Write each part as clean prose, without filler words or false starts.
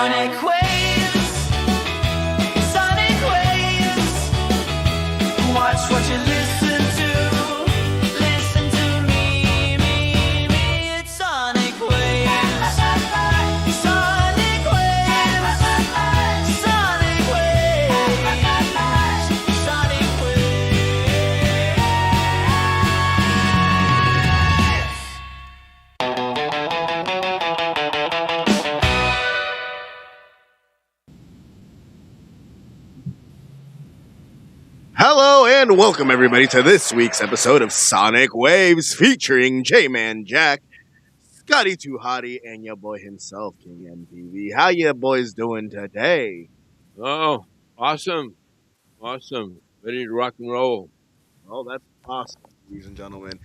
Soniq Wavez, Soniq Wavez. Watch what you listen to me. It's Soniq Wavez, Soniq Wavez, Soniq Wavez, Soniq Hello and welcome everybody to this week's episode of Soniq Wavez featuring J-Man Jack, Scotty Too Hottie, and your boy himself, King N.P.V. How you boys doing today? Oh, awesome. Awesome. Ready to rock and roll. Oh, that's awesome, ladies and gentlemen.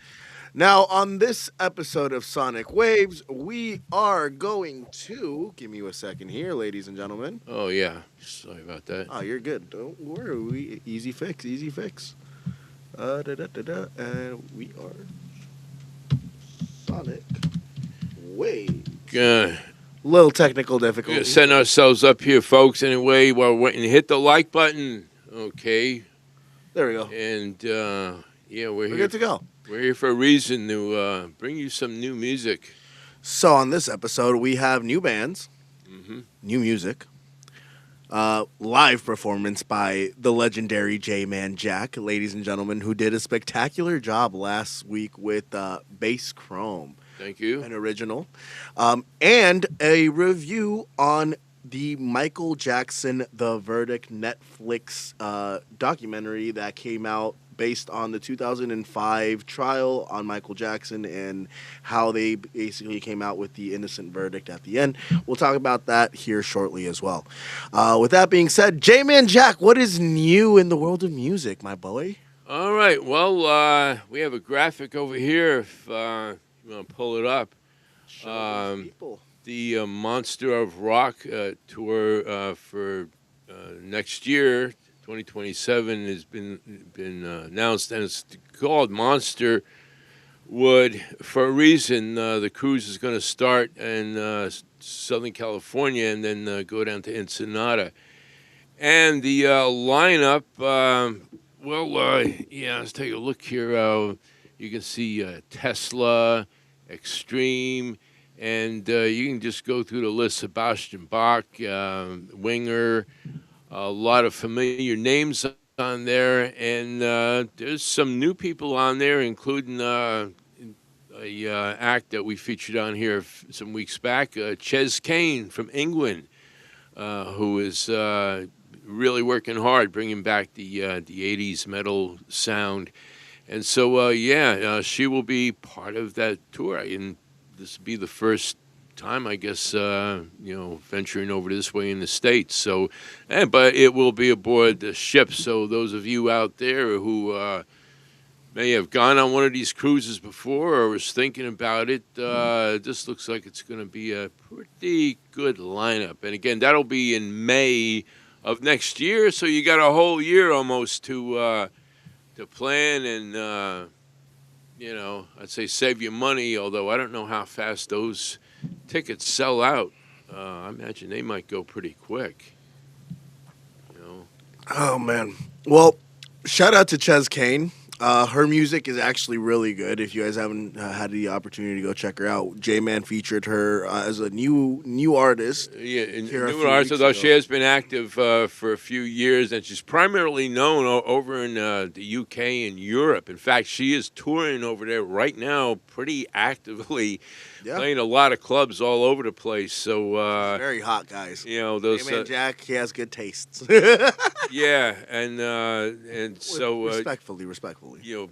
Now, on this episode of Soniq Wavez, we are going to give me a second here, ladies and gentlemen. Oh, yeah. Sorry about that. Oh, you're good. Don't worry. Easy fix. Easy fix. And we are Soniq Wavez. Little technical We're difficulty. going to send ourselves up here, folks. Anyway, while we're waiting, hit the like button. Okay. There we go. And, yeah, we're here. Good to go. We're here for a reason to bring you some new music. So on this episode, we have new bands, new music, live performance by the legendary J-Man Jack, ladies and gentlemen, who did a spectacular job last week with Bass Chrome. Thank you. An original. And a review on the Michael Jackson The Verdict Netflix documentary that came out based on the 2005 trial on Michael Jackson and how they basically came out with the innocent verdict at the end. We'll talk about that here shortly as well. With that being said, J-Man Jack, what is new in the world of music, my boy? All right. Well, we have a graphic over here if you want to pull it up. Show these people. The Monster of Rock tour for next year, 2027, has been announced, and it's called Monster Wood for a reason. The cruise is going to start in Southern California and then go down to Ensenada. And the lineup, let's take a look here. You can see Tesla, Extreme, and you can just go through the list. Sebastian Bach, Winger, a lot of familiar names on there, and there's some new people on there, including a act that we featured on here some weeks back, Ches Kane from England, who is really working hard, bringing back the 80s metal sound. And so, she will be part of that tour, and this will be the first time, I guess, venturing over this way in the States. So, but it will be aboard the ship. So those of you out there who may have gone on one of these cruises before or was thinking about it, this looks like it's going to be a pretty good lineup. And again, that'll be in May of next year. So you got a whole year almost to plan and, I'd say save your money, although I don't know how fast those tickets sell out. I imagine they might go pretty quick. Oh, man. Well, shout out to Ches Kane. Her music is actually really good. If you guys haven't had the opportunity to go check her out, J-Man featured her as a new artist. Yeah, new artist, although she has been active for a few years, and she's primarily known over in the UK and Europe. In fact, she is touring over there right now pretty actively, playing a lot of clubs all over the place. So very hot, guys. Those J-Man Jack, he has good tastes. Yeah, and so respectfully.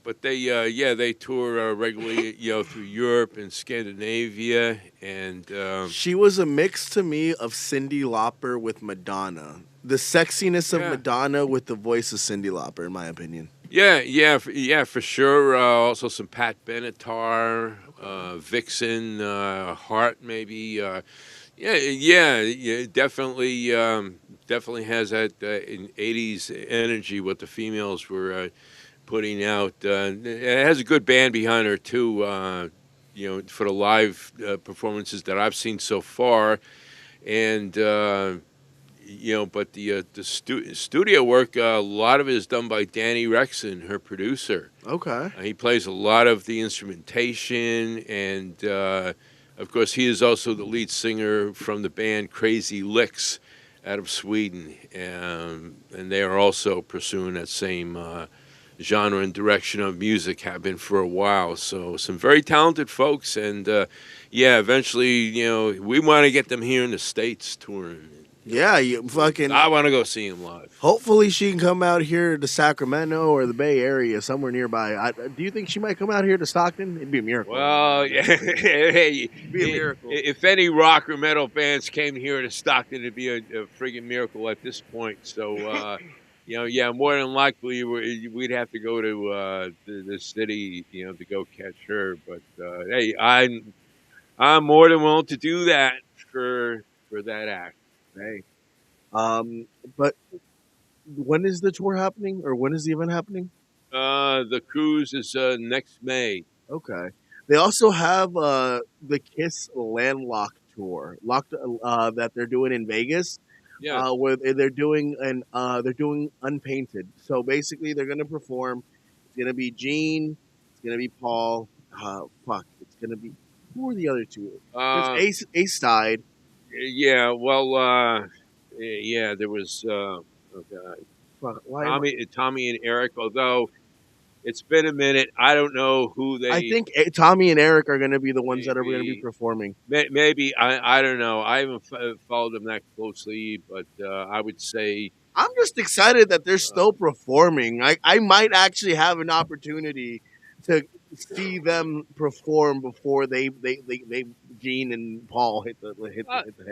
But they tour regularly, through Europe and Scandinavia, and she was a mix to me of Cyndi Lauper with Madonna. The sexiness of Madonna with the voice of Cyndi Lauper, in my opinion. Yeah, for sure. Also some Pat Benatar, Vixen, Hart, maybe. Definitely has that 80s energy. What the females were putting out. It has a good band behind her too. For the live performances that I've seen so far. and but the studio work, a lot of it is done by Danny Rexon, her producer. Okay. He plays a lot of the instrumentation, and of course, he is also the lead singer from the band Crazy Licks out of Sweden, and they are also pursuing that same genre and direction of music, have been for a while. So some very talented folks, and yeah, eventually, we want to get them here in the States touring. Yeah, you fucking. I want to go see them live. Hopefully, she can come out here to Sacramento or the Bay Area, somewhere nearby. Do you think she might come out here to Stockton? It'd be a miracle. Well, yeah, hey, be a miracle. If any rock or metal bands came here to Stockton, it'd be a friggin' miracle at this point. So, yeah, more than likely we'd have to go to the city, to go catch her. But hey, I'm more than willing to do that for that act. Hey, but when is the tour happening, or when is the event happening? The cruise is next May. Okay. They also have the Kiss Landlocked tour, that they're doing in Vegas. Yeah. Where they're doing Unpainted. So basically, they're gonna perform. It's gonna be Gene. It's gonna be Paul. It's gonna be, who are the other two? Ace died. Yeah. Well. Yeah. There was. Oh God. Tommy and Eric. Although it's been a minute, I don't know who they. I think Tommy and Eric are going to be the ones that are going to be performing. Maybe I don't know. I haven't followed them that closely, but I would say I'm just excited that they're still performing. I might actually have an opportunity to see them perform before they Gene and Paul hit the hay.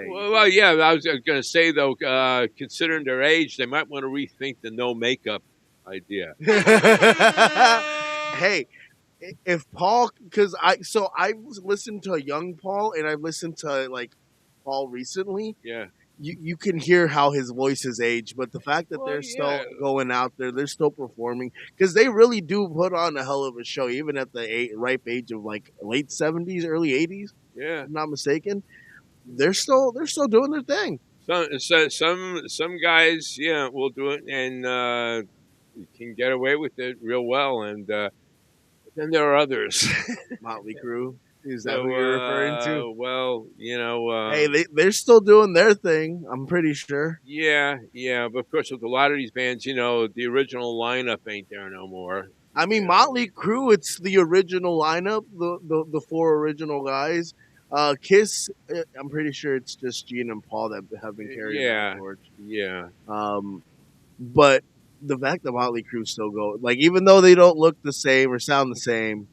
Well, yeah. I was going to say though, considering their age, they might want to rethink the no makeup idea. Hey, if Paul, because I listened to a young Paul and I've listened to like Paul recently. Yeah. You can hear how his voice has aged, but the fact that they're still going out there, they're still performing, because they really do put on a hell of a show, even at the ripe age of like late 70s, early 80s. Yeah, if I'm not mistaken. They're still doing their thing. Some guys, will do it and can get away with it real well, and then there are others. Motley Crue. Is that what you're referring to? Well, hey, they're still doing their thing, I'm pretty sure. Yeah, but of course with a lot of these bands, the original lineup ain't there no more. I mean, Motley Crue, it's the original lineup, the four original guys. Kiss, I'm pretty sure it's just Gene and Paul that have been carrying the torch. Yeah. But the fact that Motley Crue still go, like, even though they don't look the same or sound the same,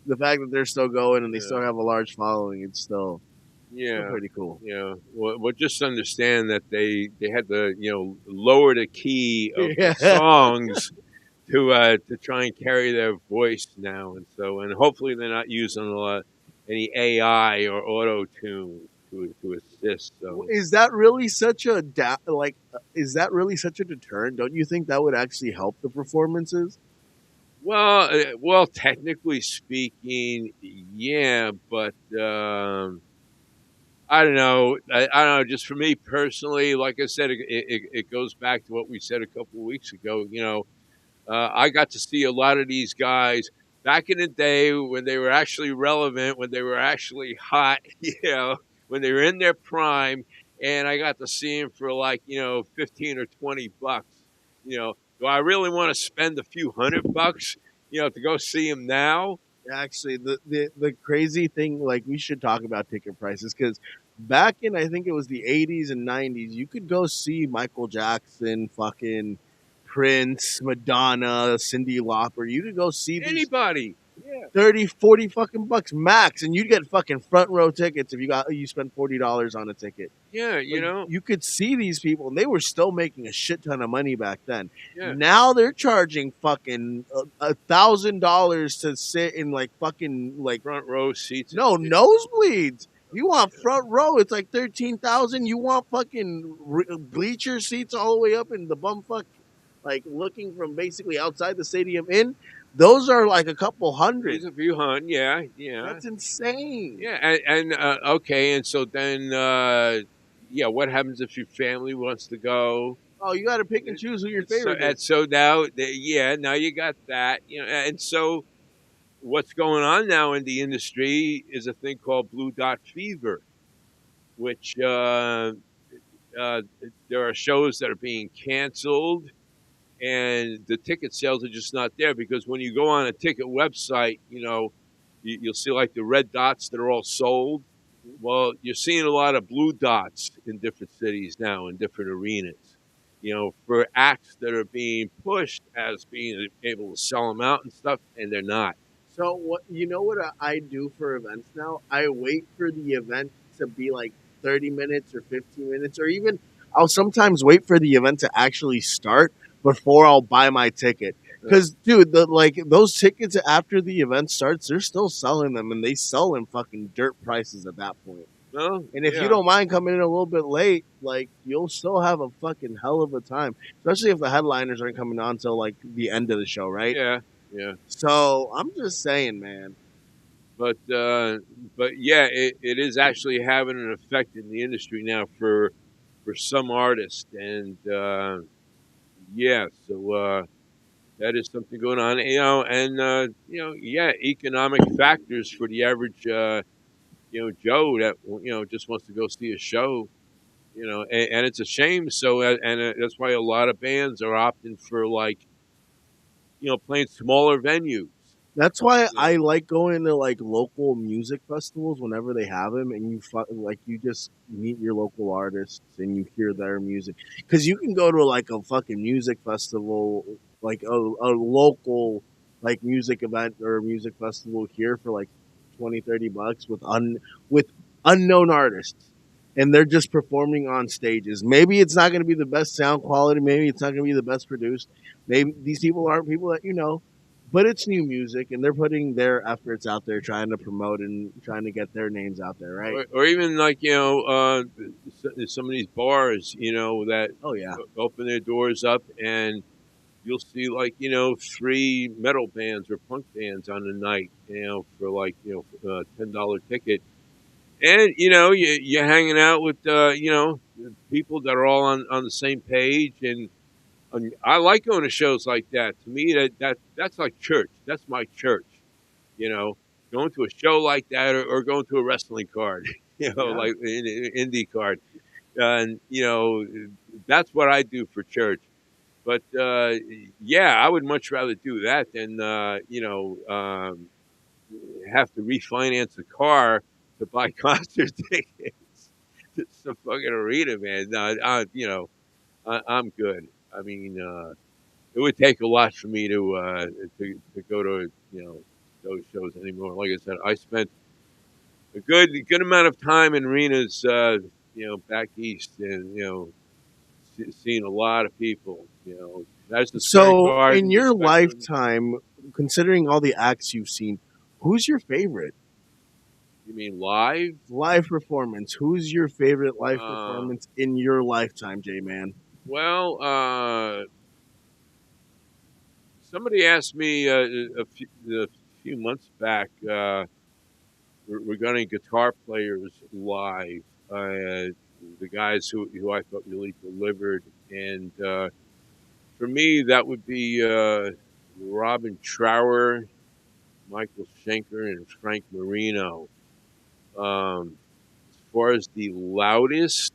the fact that they're still going and they still have a large following, it's still pretty cool. Yeah. Well, just understand that they had to lower the key of the songs to try and carry their voice now, and hopefully they're not using any AI or auto tune to assist. So is that really such a is that really such a deterrent? Don't you think that would actually help the performances? Well, technically speaking, yeah, but I don't know. I don't know. Just for me personally, like I said, it goes back to what we said a couple of weeks ago. I got to see a lot of these guys back in the day when they were actually relevant, when they were actually hot, when they were in their prime, and I got to see them for like, 15 or $20. Do I really want to spend a few $100, to go see him now? Actually, the crazy thing, like, we should talk about ticket prices, because back in, I think it was the 80s and 90s, you could go see Michael Jackson, fucking Prince, Madonna, Cyndi Lauper. You could go see anybody. 30, 40 fucking bucks max, and you'd get fucking front row tickets if you spent $40 on a ticket. Yeah, you could see these people, and they were still making a shit ton of money back then. Yeah. Now they're charging fucking $1,000 to sit in like fucking like front row seats. No, nosebleeds. You want front row? It's like $13,000. You want fucking bleacher seats all the way up in the bumfuck, like looking from basically outside the stadium in. Those are like a couple hundred. There's a few hundred, yeah. That's insane. Yeah, and okay, and so then, yeah, what happens if your family wants to go? Oh, you got to pick and choose who your favorite And is. so now, yeah, now you got that, and so what's going on now in the industry is a thing called blue dot fever, which uh, there are shows that are being canceled, and the ticket sales are just not there because when you go on a ticket website, you'll see like the red dots that are all sold. Well, you're seeing a lot of blue dots in different cities now, in different arenas, for acts that are being pushed as being able to sell them out and stuff, and they're not. So what you know what I do for events now? I wait for the event to be like 30 minutes or 15 minutes or even I'll sometimes wait for the event to actually start before I'll buy my ticket. Cuz dude, the like those tickets after the event starts, they're still selling them and they sell in fucking dirt prices at that point. Well, And if you yeah, don't mind coming in a little bit late, like you'll still have a fucking hell of a time, especially if the headliners aren't coming on till like the end of the show, right? yeah, yeah. So I'm just saying, man. But yeah, it is actually having an effect in the industry now for some artists, and yeah, so that is something going on, and yeah, economic factors for the average Joe that just wants to go see a show, and it's a shame. So and that's why a lot of bands are opting for like playing smaller venues. That's why You I know, like going to like local music festivals whenever they have them, and like you just meet your local artists and you hear their music. Because you can go to like a fucking music festival, like a local like music event or music festival here for like 20, 30 bucks with unknown artists, and they're just performing on stages. Maybe it's not going to be the best sound quality. Maybe it's not going to be the best produced. Maybe these people aren't people that you know, but it's new music and they're putting their efforts out there trying to promote and trying to get their names out there, right? or even like some of these bars that Oh yeah. open their doors up, and you'll see like three metal bands or punk bands on the night, for like $10 ticket, and you're hanging out with people that are all on the same page, and I like going to shows like that. To me, that's like church. That's my church. You know, going to a show like that, or going to a wrestling card. Yeah. Like an indie card, and that's what I do for church. But yeah, I would much rather do that than have to refinance a car to buy concert tickets. It's a fucking arena, man. No, I'm good. I mean, it would take a lot for me to go to those shows anymore. Like I said, I spent a good amount of time in arenas, back east, and seeing a lot of people. That's the Square So in Garden, the your Spectrum. lifetime, considering all the acts you've seen, who's your favorite You mean live? live performance? Who's your favorite live Uh, performance in your lifetime, J Man? well, somebody asked me a few months back regarding guitar players live. The guys who I thought really delivered, and for me, that would be Robin Trower, Michael Schenker, and Frank Marino. As far as the loudest,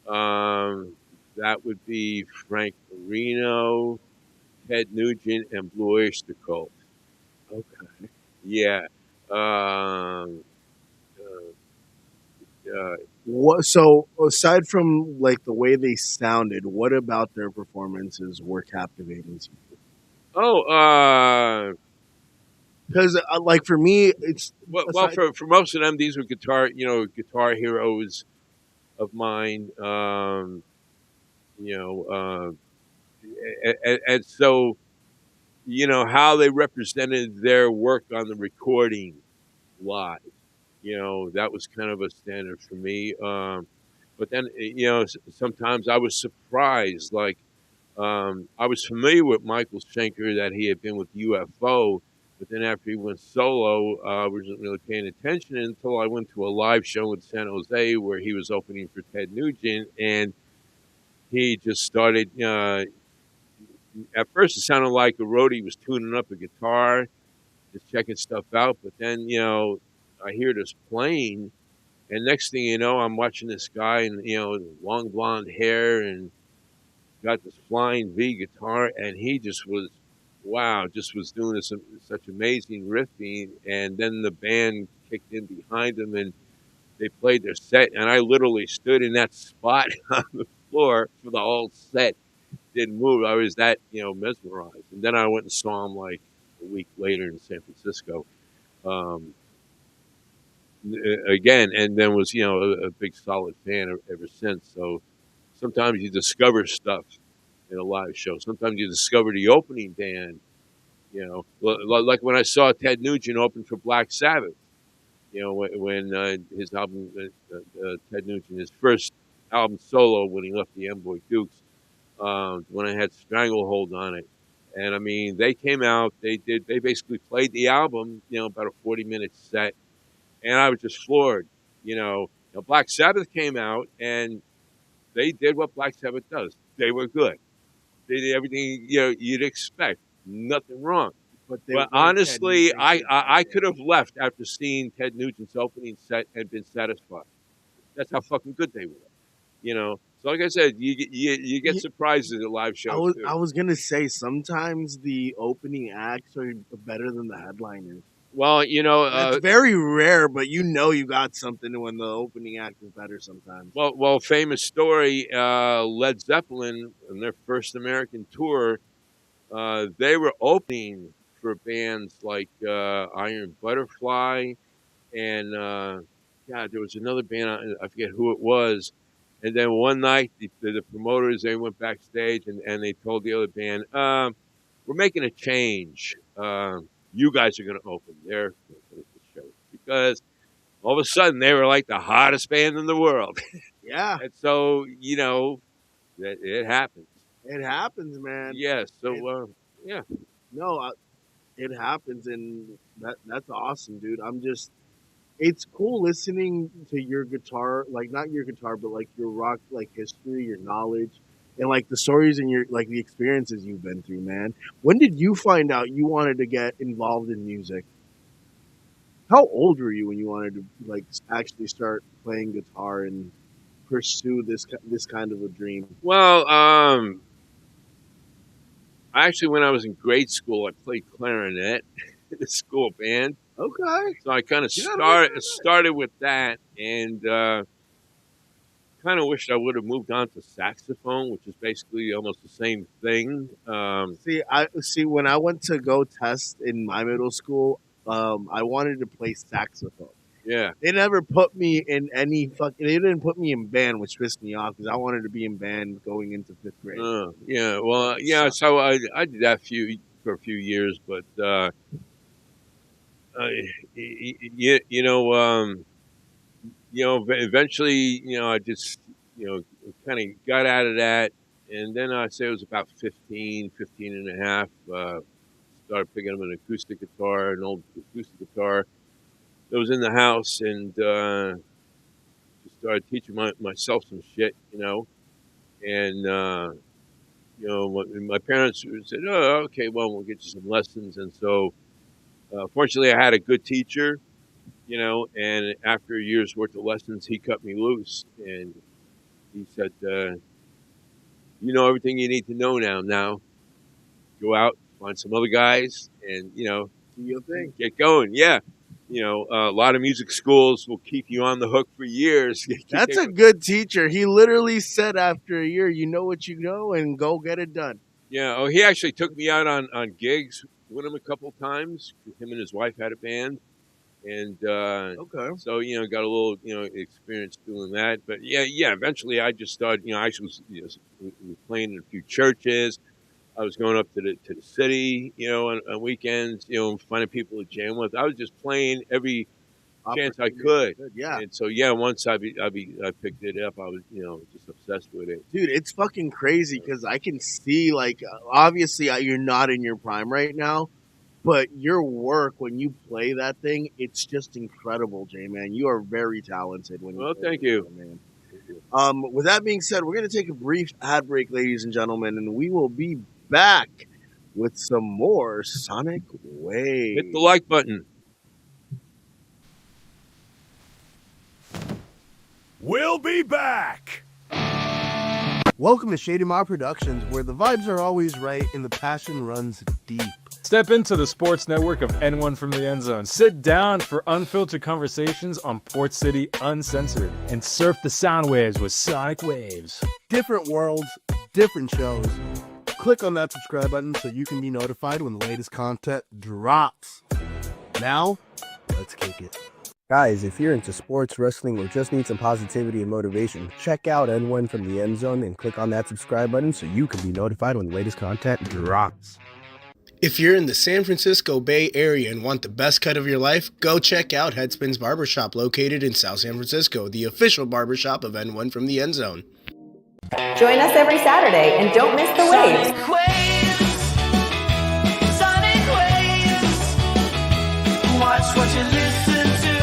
um, that would be Frank Marino, Ted Nugent, and Blue Oyster Cult. Okay. Yeah. Um, uh, What? So aside from like the way they sounded, what about their performances were captivating to you? oh, Because like for me, it's well, aside. for most of them, these were guitar heroes of mine. You know, and so how they represented their work on the recording live. That was kind of a standard for me. But then sometimes I was surprised. Like I was familiar with Michael Schenker, that he had been with UFO, But then after he went solo, I wasn't really paying attention until I went to a live show in San Jose where he was opening for Ted Nugent, and he just started. At first, it sounded like a roadie was tuning up a guitar, just checking stuff out. But then, I hear this playing, and next thing you know, I'm watching this guy, and long blonde hair, and got this flying V guitar, and he just was, wow, just was doing this such amazing riffing, and then the band kicked in behind him, and they played their set, and I literally stood in that spot on the floor for the whole set, didn't move. I was that mesmerized, and then I went and saw him like a week later in San Francisco. Um, Again, and then was a big solid fan ever since. So sometimes you discover stuff in a live show. Sometimes you discover the opening band. Like when I saw Ted Nugent open for Black Sabbath. When his album, Ted Nugent, his first album solo when he left the Amboy Dukes, when I had Stranglehold on it. And I mean, they came out, they basically played the album, about a 40-minute set, and I was just floored. Black Sabbath came out, and they did what Black Sabbath does. They were good. They did everything you'd expect. Nothing wrong. But they But weren't Ted honestly, Nugent I guys, could have left after seeing Ted Nugent's opening set and been satisfied. That's how fucking good they were. So like I said, you get yeah. surprises at live I shows was too. I was gonna say sometimes the opening acts are better than the headliners. Well, That's very rare, but you got something when the opening act is better sometimes. famous story. Led Zeppelin on their first American tour, they were opening for bands like Iron Butterfly and God, there was another band. I forget who it was. And then one night, the promoters they went backstage and they told the other band, "We're making a change. You guys are going to open their show because all of a sudden they were like the hottest band in the world." Yeah, And so that it happens. it happens, man. Yeah. It, So yeah. no, it happens, and that's awesome, dude. It's cool listening to your guitar, like not your guitar, but like your rock, like history, your knowledge, and like the stories and your like the experiences you've been through, man. When did you find out you wanted to get involved in music? How old were you when you wanted to like actually start playing guitar and pursue this kind of a dream? Well, actually, when I was in grade school, I played clarinet in the school band. Okay, So I kind of you got a started with that, and kind of wished I would have moved on to saxophone, which is basically almost the same thing. see. When I went to go test in my middle school, I wanted to play saxophone. Yeah, They never put me in any fucking. They didn't put me in band, which pissed me off because I wanted to be in band going into fifth grade. yeah. Well, yeah. Sucked. So I did that for a few years, but eventually, I just kind of got out of that, and then I'd say it was about 15 and a half. Started picking up an acoustic guitar, an old acoustic guitar that was in the house, and just started teaching myself some shit, and my parents said, "Oh, okay, well, we'll get you some lessons." And so, fortunately, I had a good teacher, and after a year's worth of lessons, he cut me loose, and he said, "You know everything you need to know now. Now, go out, find some other guys, and Do your thing. get going." Yeah. A lot of music schools will keep you on the hook for years. That's a good teacher. He literally said after a year, you know what you know, and go get it done. Yeah. Oh, he actually took me out on gigs with him a couple of times. Him and his wife had a band, and Okay. so got a little experience doing that. But yeah. Eventually, I just started. I actually was playing in a few churches. I was going up to the city, on weekends, finding people to jam with. I was just playing every chance I could. Good. Yeah. And so yeah, once I picked it up, I was just obsessed with it. Dude, it's fucking crazy because I can see, like, obviously you're not in your prime right now, But your work when you play that thing, it's just incredible, J-Man. You are very talented when you Well, play thank this you. game, man. With that being said, we're going to take a brief ad break, ladies and gentlemen, and we will be back with some more Sonic Wave. Hit the like button. We'll be back. Welcome to Shady Mob Productions, where the vibes are always right and the passion runs deep. Step into the sports network of N1 from the End Zone. Sit down for unfiltered conversations on Port City Uncensored. And surf the sound waves with Soniq Wavez. Different worlds, different shows. Click on that subscribe button so you can be notified when the latest content drops. Now, let's kick it. Guys, if you're into sports, wrestling, or just need some positivity and motivation, check out N1 from the End Zone and click on that subscribe button so you can be notified when the latest content drops. If you're in the San Francisco Bay Area and want the best cut of your life, go check out Headspin's Barbershop located in South San Francisco, the official barbershop of N1 from the End Zone. Join us every Saturday and don't miss the waves. Sonic Wavez. Sonic Wavez. Watch what you listen to.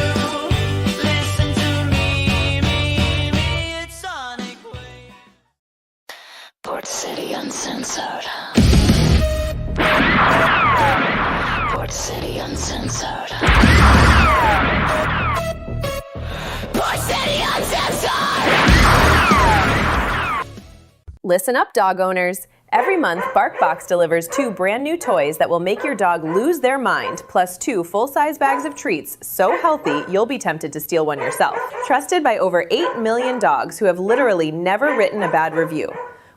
Listen to me. It's Sonic Wavez. Port City Uncensored. Port City Uncensored. Port City Uncensored! Listen up, dog owners. Every month, BarkBox delivers 2 brand new toys that will make your dog lose their mind, plus 2 full-size bags of treats so healthy you'll be tempted to steal one yourself. Trusted by over 8 million dogs who have literally never written a bad review.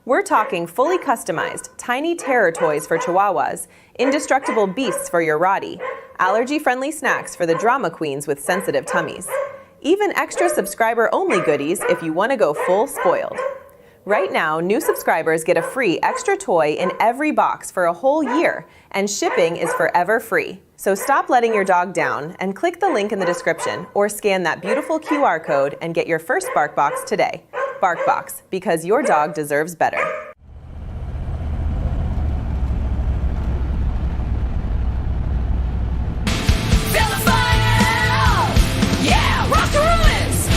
We're talking fully customized, tiny terror toys for Chihuahuas, indestructible beasts for your Rottie, allergy-friendly snacks for the drama queens with sensitive tummies. Even extra subscriber-only goodies if you want to go full spoiled. Right now, new subscribers get a free extra toy in every box for a whole year, and shipping is forever free. So stop letting your dog down and click the link in the description or scan that beautiful QR code and get your first BarkBox today. BarkBox, because your dog deserves better. Feel the fire! Yeah, rock the ruins!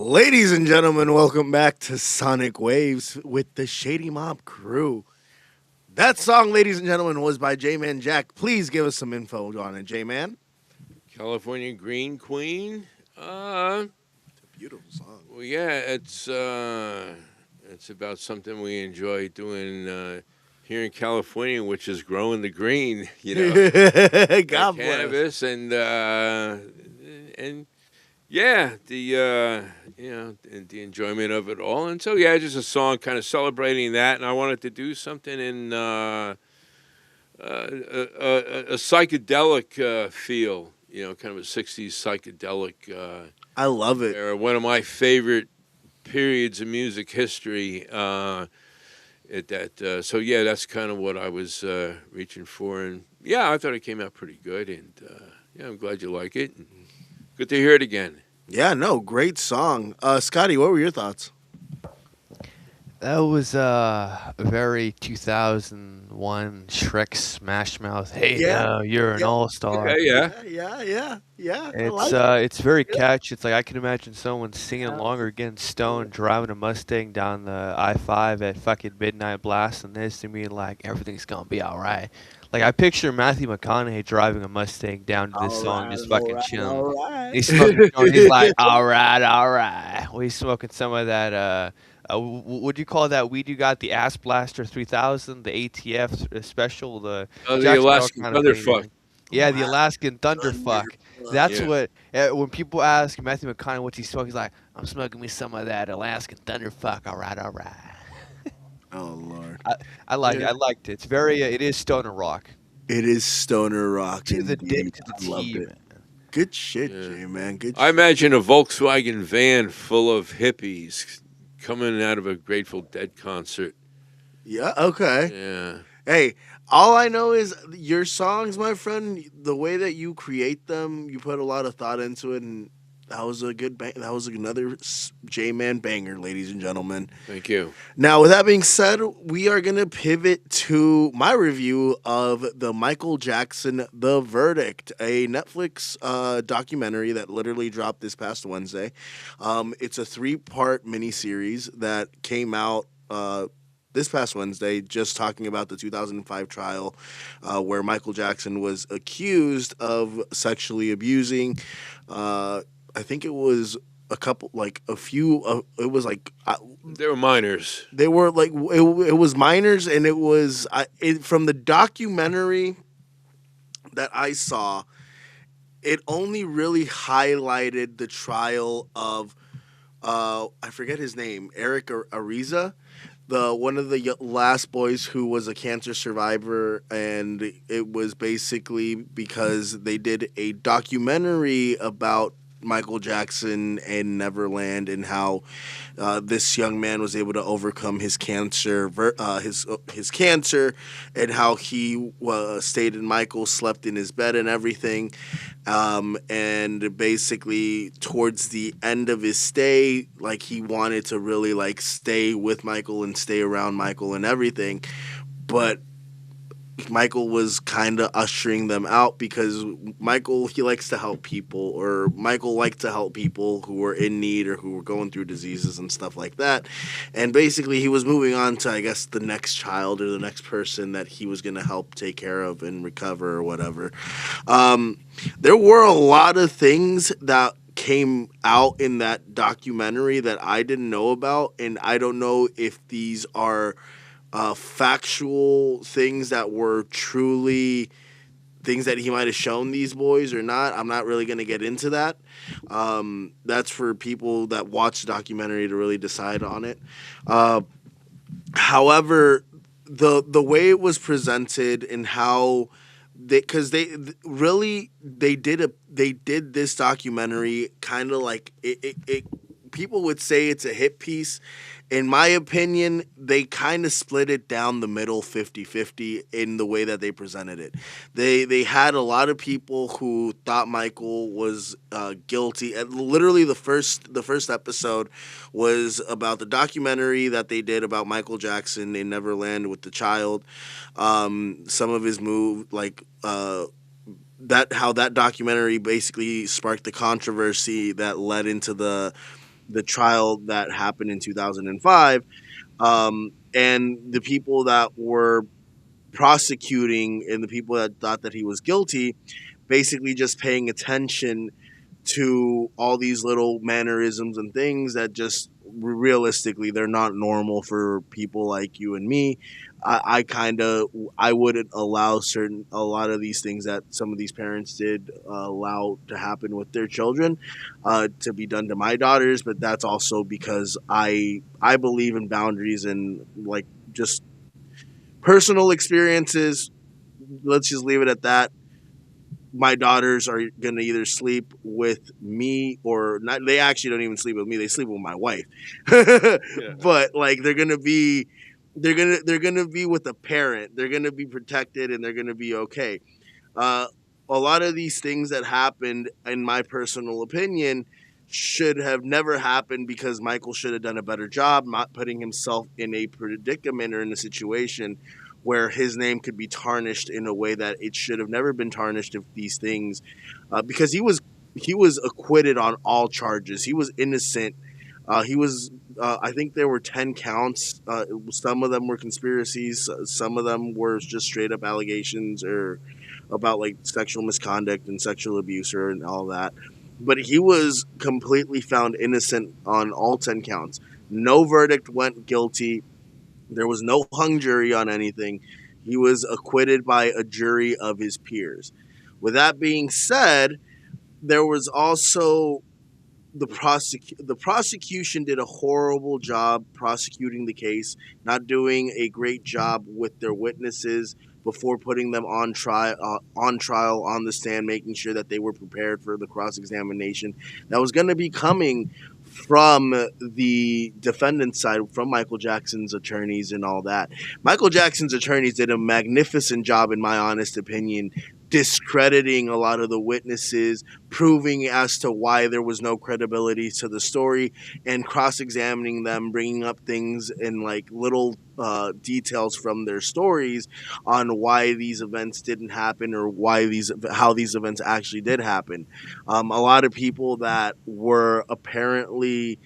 Ladies and gentlemen, welcome back to Soniq Waves with the Shady Mob crew. That song, ladies and gentlemen, was by J-Man Jack. Please give us some info on it, J-Man. California Green Queen. Beautiful song. Well, yeah, it's about something we enjoy doing here in California, which is growing the green. You know, God bless. cannabis and yeah, the enjoyment of it all. And so yeah, just a song kind of celebrating that. And I wanted to do something in a psychedelic feel. You know, kind of a '60s psychedelic. I love it. Era. One of my favorite periods of music history. So yeah, that's kind of what I was reaching for, and yeah, I thought it came out pretty good, and yeah, I'm glad you like it. And good to hear it again. Yeah, no, great song. Scotty, what were your thoughts? That was very 2001 Shrek Smash Mouth. Hey, Yeah. now you're an all-star. Okay, yeah. Yeah. It's very catchy. It's like I can imagine someone singing along or getting stoned, driving a Mustang down the I-5 at fucking midnight, blasting this and being like, everything's gonna be all right. Like I picture Matthew McConaughey driving a Mustang down to this song, just fucking chilling. He's smoking. He's like, all right. Well, he's smoking some of that. What do you call that weed you got? The Ass Blaster 3000, the ATF special, the The Alaskan Thunderfuck. Yeah, the Alaskan Thunderfuck. That's what when people ask Matthew McConaughey what's he smoking, he's like, I'm smoking me some of that Alaskan Thunderfuck. All right. Oh Lord, I like it. I liked it. It's very. It is stoner rock. it is stoner rock. To the indeed. to the I loved T, it. man. Good shit, J-Man. Good. I imagine a Volkswagen van full of hippies coming out of a Grateful Dead concert. Yeah. Okay. Yeah. Hey, all I know is your songs, my friend. The way that you create them, you put a lot of thought into it, and that was a good. That was another J-Man banger, ladies and gentlemen. Thank you. Now, with that being said, we are gonna pivot to my review of the Michael Jackson The Verdict, a Netflix documentary that literally dropped this past Wednesday. It's a 3-part miniseries that came out this past Wednesday, just talking about the 2005 trial where Michael Jackson was accused of sexually abusing. I think it was a couple, like a few. It was like They were minors. they were like it was minors, and it was from the documentary that I saw. It only really highlighted the trial of I forget his name, Eric Ariza, one of the last boys who was a cancer survivor, and it was basically because they did a documentary about Michael Jackson and Neverland, and how this young man was able to overcome his cancer, his cancer, and how he stayed in Michael, slept in his bed and everything. And basically, towards the end of his stay, like he wanted to really like stay with Michael and stay around Michael and everything, but Michael was kind of ushering them out because Michael, he likes to help people, or Michael liked to help people who were in need or who were going through diseases and stuff like that. And basically he was moving on to, I guess, the next child or the next person that he was going to help take care of and recover or whatever. There were a lot of things that came out in that documentary that I didn't know about, and I don't know if these are factual things that were truly things that he might have shown these boys or not. I'm not really going to get into that. That's for people that watch the documentary to really decide on it. However, the way it was presented and how they did this documentary kind of like it people would say it's a hit piece. In my opinion, they kind of split it down the middle 50-50 in the way that they presented it. They had a lot of people who thought Michael was guilty. And literally the first episode was about the documentary that they did about Michael Jackson in Neverland with the child. Some of his move, like how that documentary basically sparked the controversy that led into the the trial that happened in 2005, and the people that were prosecuting and the people that thought that he was guilty, basically just paying attention to all these little mannerisms and things that just realistically they're not normal for people like you and me. I wouldn't allow a lot of these things that some of these parents did allow to happen with their children to be done to my daughters, but that's also because I believe in boundaries and like just personal experiences. Let's just leave it at that. My daughters are going to either sleep with me or not. They actually don't even sleep with me. They sleep with my wife. But like they're going to be with a parent. They're going to be protected and they're going to be okay. Uh, a lot of these things that happened, in my personal opinion, should have never happened because Michael should have done a better job not putting himself in a predicament or in a situation where his name could be tarnished in a way that it should have never been tarnished if these things because he was acquitted on all charges. He was innocent. He was I think there were 10 counts. Some of them were conspiracies, some of them were just straight up allegations or about like sexual misconduct and sexual abuse or and all that. But he was completely found innocent on all 10 counts. No verdict went guilty. There was no hung jury on anything. He was acquitted by a jury of his peers. With that being said, there was also the prosecution did a horrible job prosecuting the case, not doing a great job with their witnesses before putting them on trial on the stand, making sure that they were prepared for the cross examination that was going to be coming from the defendant's side, from Michael Jackson's attorneys and all that. Michael Jackson's attorneys did a magnificent job, in my honest opinion, discrediting a lot of the witnesses, proving as to why there was no credibility to the story, and cross-examining them, bringing up things in like little details from their stories on why these events didn't happen or how these events actually did happen. A lot of people that were apparently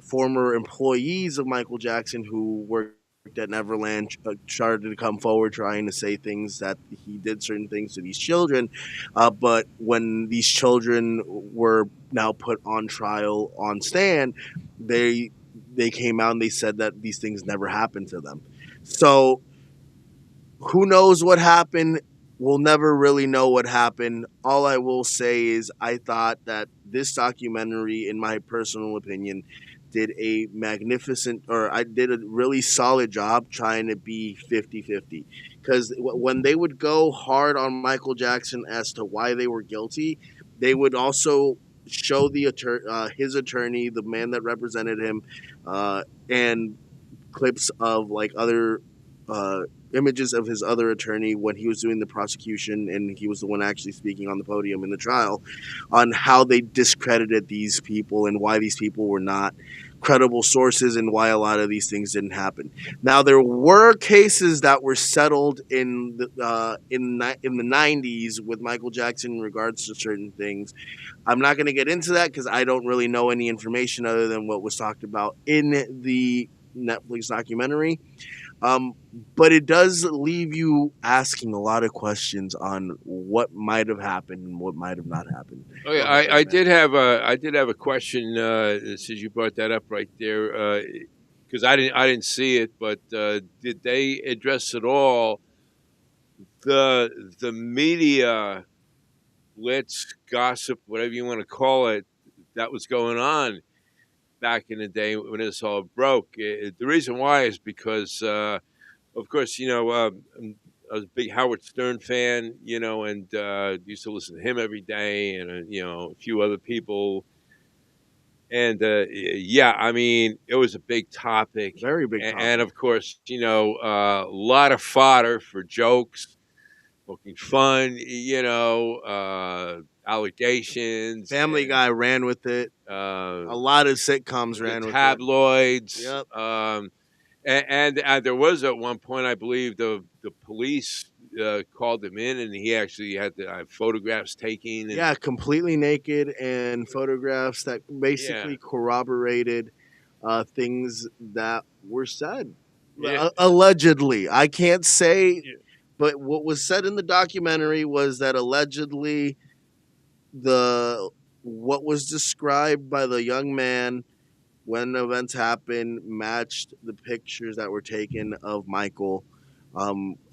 former employees of Michael Jackson who worked at Neverland started to come forward trying to say things that he did certain things to these children. But when these children were now put on trial on stand, they came out and they said that these things never happened to them. So who knows what happened? We'll never really know what happened. All I will say is I thought that this documentary, in my personal opinion, did a magnificent, or I did a really solid job trying to be 50-50. Because when they would go hard on Michael Jackson as to why they were guilty, they would also show his attorney, the man that represented him, and clips of like other images of his other attorney when he was doing the prosecution and he was the one actually speaking on the podium in the trial on how they discredited these people and why these people were not credible sources and why a lot of these things didn't happen. Now there were cases that were settled in the 90s with Michael Jackson in regards to certain things. I'm not going to get into that because I don't really know any information other than what was talked about in the Netflix documentary. But it does leave you asking a lot of questions on what might have happened and what might have not happened. Oh yeah, I did have a question since you brought that up right there because I didn't see it, but did they address at all the media blitz, gossip, whatever you want to call it, that was going on back in the day when this all broke? The reason why is because, of course, I was a big Howard Stern fan, and used to listen to him every day, and a few other people. And yeah, I mean, it was a big topic, Very big topic. and of course, a lot of fodder for jokes, poking fun, allegations. Family Guy ran with it. A lot of sitcoms ran with it. Tabloids. Yep. And there was at one point, I believe, the police called him in, and he actually had the photographs taken. And, Yeah, completely naked, and photographs that basically corroborated things that were said. Allegedly. I can't say, but what was said in the documentary was that allegedly what was described by the young man when events happened matched the pictures that were taken of Michael,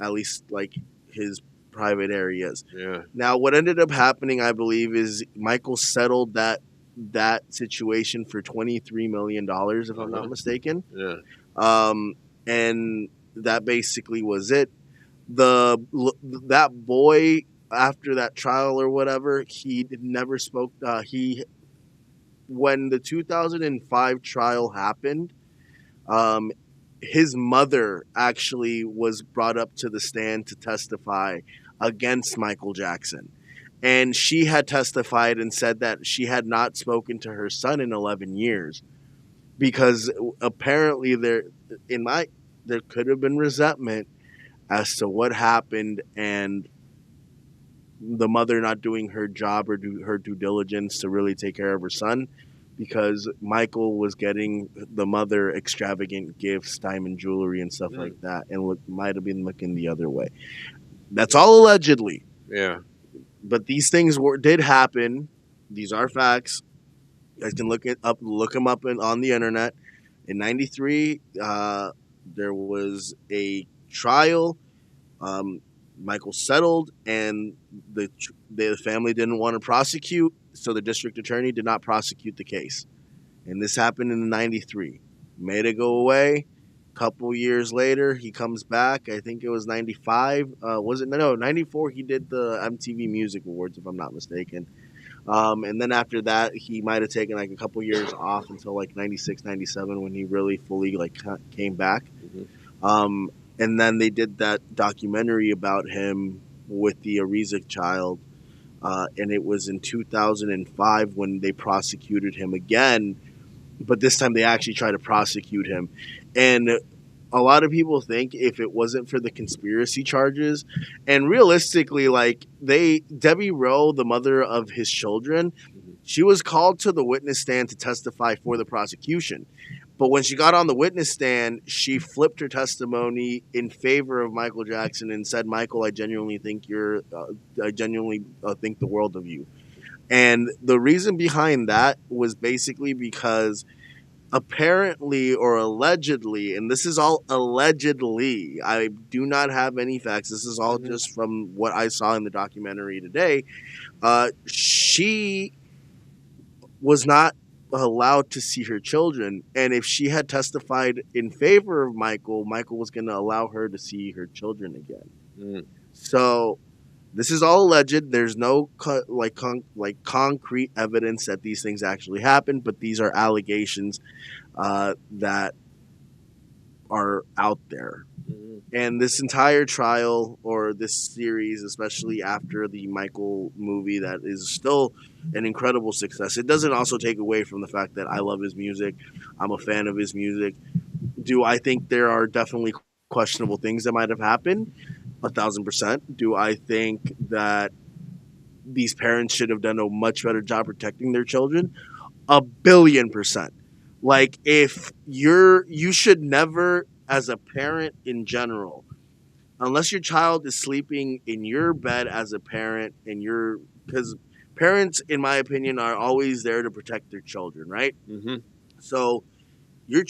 at least like his private areas. Yeah. Now, what ended up happening, I believe, is Michael settled that situation for $23 million, if I'm not mistaken. Yeah. And that basically was it. That boy, after that trial or whatever, he never spoke. When the 2005 trial happened, his mother actually was brought up to the stand to testify against Michael Jackson. And she had testified and said that she had not spoken to her son in 11 years because apparently there could have been resentment as to what happened and the mother not doing her job or her due diligence to really take care of her son, because Michael was getting the mother extravagant gifts, diamond jewelry and stuff like that, and might have been looking the other way. That's all allegedly. Yeah. But these things did happen. These are facts. You guys can look them up on the internet. In '93, there was a trial. Michael settled, and the family didn't want to prosecute, so the district attorney did not prosecute the case. And this happened in '93. Made it go away. Couple years later, he comes back. I think it was '95. Was it? No, '94. He did the MTV Music Awards, if I'm not mistaken. And then after that, he might have taken like a couple years off until like '96, '97 when he really fully like came back. And then they did that documentary about him with the Ariza child. And it was in 2005 when they prosecuted him again. But this time they actually tried to prosecute him. And a lot of people think if it wasn't for the conspiracy charges, and realistically, like Debbie Rowe, the mother of his children, she was called to the witness stand to testify for the prosecution. But when she got on the witness stand, she flipped her testimony in favor of Michael Jackson and said, "Michael, I genuinely think think the world of you." And the reason behind that was basically because apparently or allegedly, and this is all allegedly, I do not have any facts. This is all just from what I saw in the documentary today. She was not allowed to see her children, and if she had testified in favor of Michael was going to allow her to see her children again. So this is all alleged. There's no concrete evidence that these things actually happened, but these are allegations that are out there. And this entire trial, or this series, especially after the Michael movie, that is still an incredible success. It doesn't also take away from the fact that I love his music. I'm a fan of his music. Do I think there are definitely questionable things that might have happened? 1,000%. Do I think that these parents should have done a much better job protecting their children? 1,000,000,000%. Like, if you should never, as a parent in general, unless your child is sleeping in your bed as a parent, because parents, in my opinion, are always there to protect their children, right? So your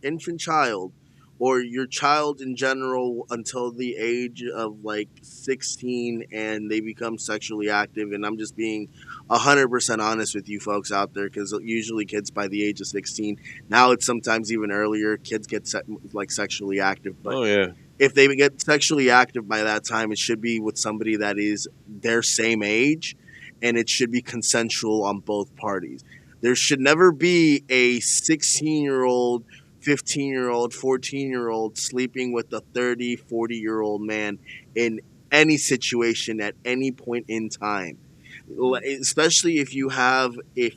infant child, or your child in general, until the age of like 16 and they become sexually active. And I'm just being 100% honest with you folks out there, because usually kids by the age of 16, now it's sometimes even earlier, kids get sexually active. But if they get sexually active by that time, it should be with somebody that is their same age, and it should be consensual on both parties. There should never be a 16-year-old, 15-year-old, 14-year-old sleeping with a 30, 40-year-old man in any situation at any point in time. Especially if you have a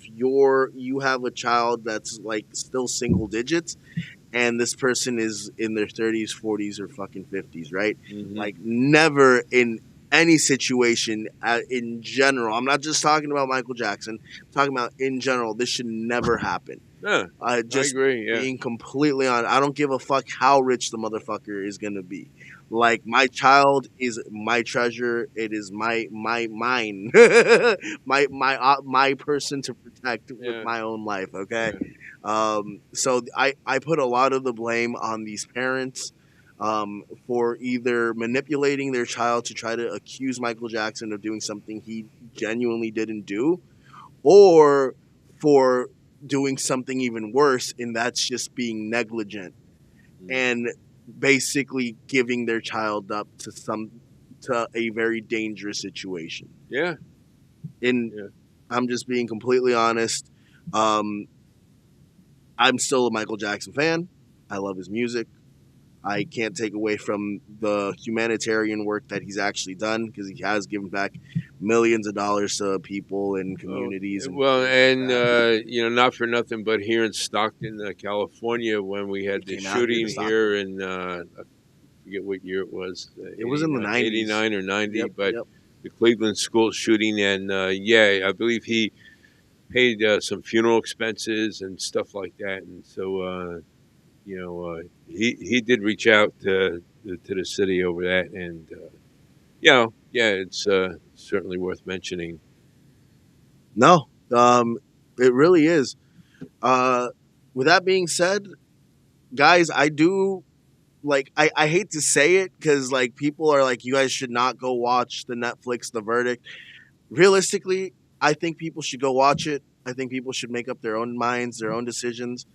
child that's like still single digits, and this person is in their 30s, 40s, or fucking 50s, right? Mhm. Like, never in any situation in general. I'm not just talking about Michael Jackson. I'm talking about in general. This should never happen. Yeah, Just I agree. Yeah. being completely honest. I don't give a fuck how rich the motherfucker is gonna be. Like, my child is my treasure. It is mine, my person to protect with Yeah. my own life. Okay, so I put a lot of the blame on these parents. For either manipulating their child to try to accuse Michael Jackson of doing something he genuinely didn't do, or for doing something even worse, and that's just being negligent and basically giving their child up to a very dangerous situation. Yeah. And Yeah. I'm just being completely honest. I'm still a Michael Jackson fan. I love his music. I can't take away from the humanitarian work that he's actually done, because he has given back millions of dollars to people and communities. Well, and not for nothing, but here in Stockton, California, when we had the came out here to shooting Stockton. here in I forget what year it was. It was in the 90s. 89 or 90, Yep, but yep. the Cleveland school shooting, and I believe he paid some funeral expenses and stuff like that, and so he did reach out to the city over that, and it's certainly worth mentioning. No, it really is. With that being said, guys, I do I hate to say it, because like people are like, you guys should not go watch the Netflix The Verdict. Realistically, I think people should go watch it. I think people should make up their own minds, their own decisions.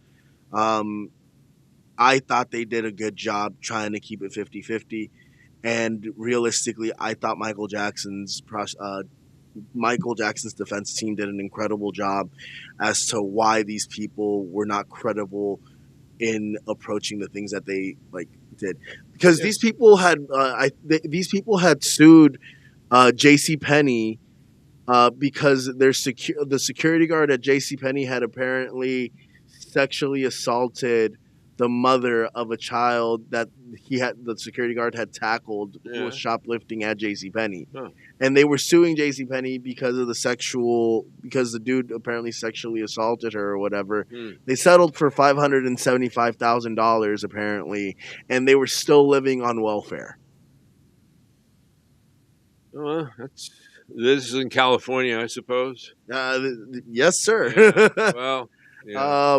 I thought they did a good job trying to keep it 50-50. And realistically, I thought Michael Jackson's defense team did an incredible job as to why these people were not credible in approaching the things that they did, because these people had sued J.C. Penney because the security guard at J.C. Penney had apparently sexually assaulted the mother of a child that the security guard had tackled, who was shoplifting at J.C. Penney. Huh. And they were suing J.C. Penney because of because the dude apparently sexually assaulted her or whatever. They settled for $575,000 apparently, and they were still living on welfare. Well, this is in California, I suppose. Yes, sir. Yeah. Well, yeah.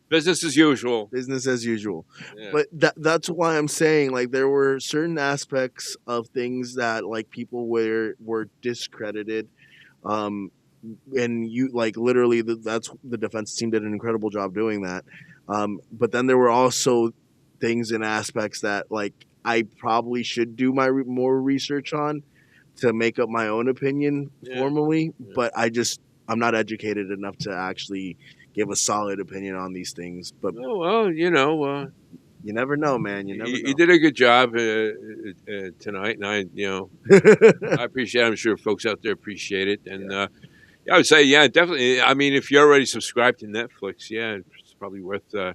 Business as usual. Business as usual. Yeah. But that's why I'm saying, like, there were certain aspects of things that like people were discredited. And you literally that's the defense team did an incredible job doing that. But then there were also things and aspects that like I probably should do more research on to make up my own opinion formally. Yeah. But I'm not educated enough to actually give a solid opinion on these things. But you never know, man. You never know. You did a good job tonight, and I appreciate it. I'm sure folks out there appreciate it, and I would say, definitely. I mean, if you're already subscribed to Netflix, it's probably worth. I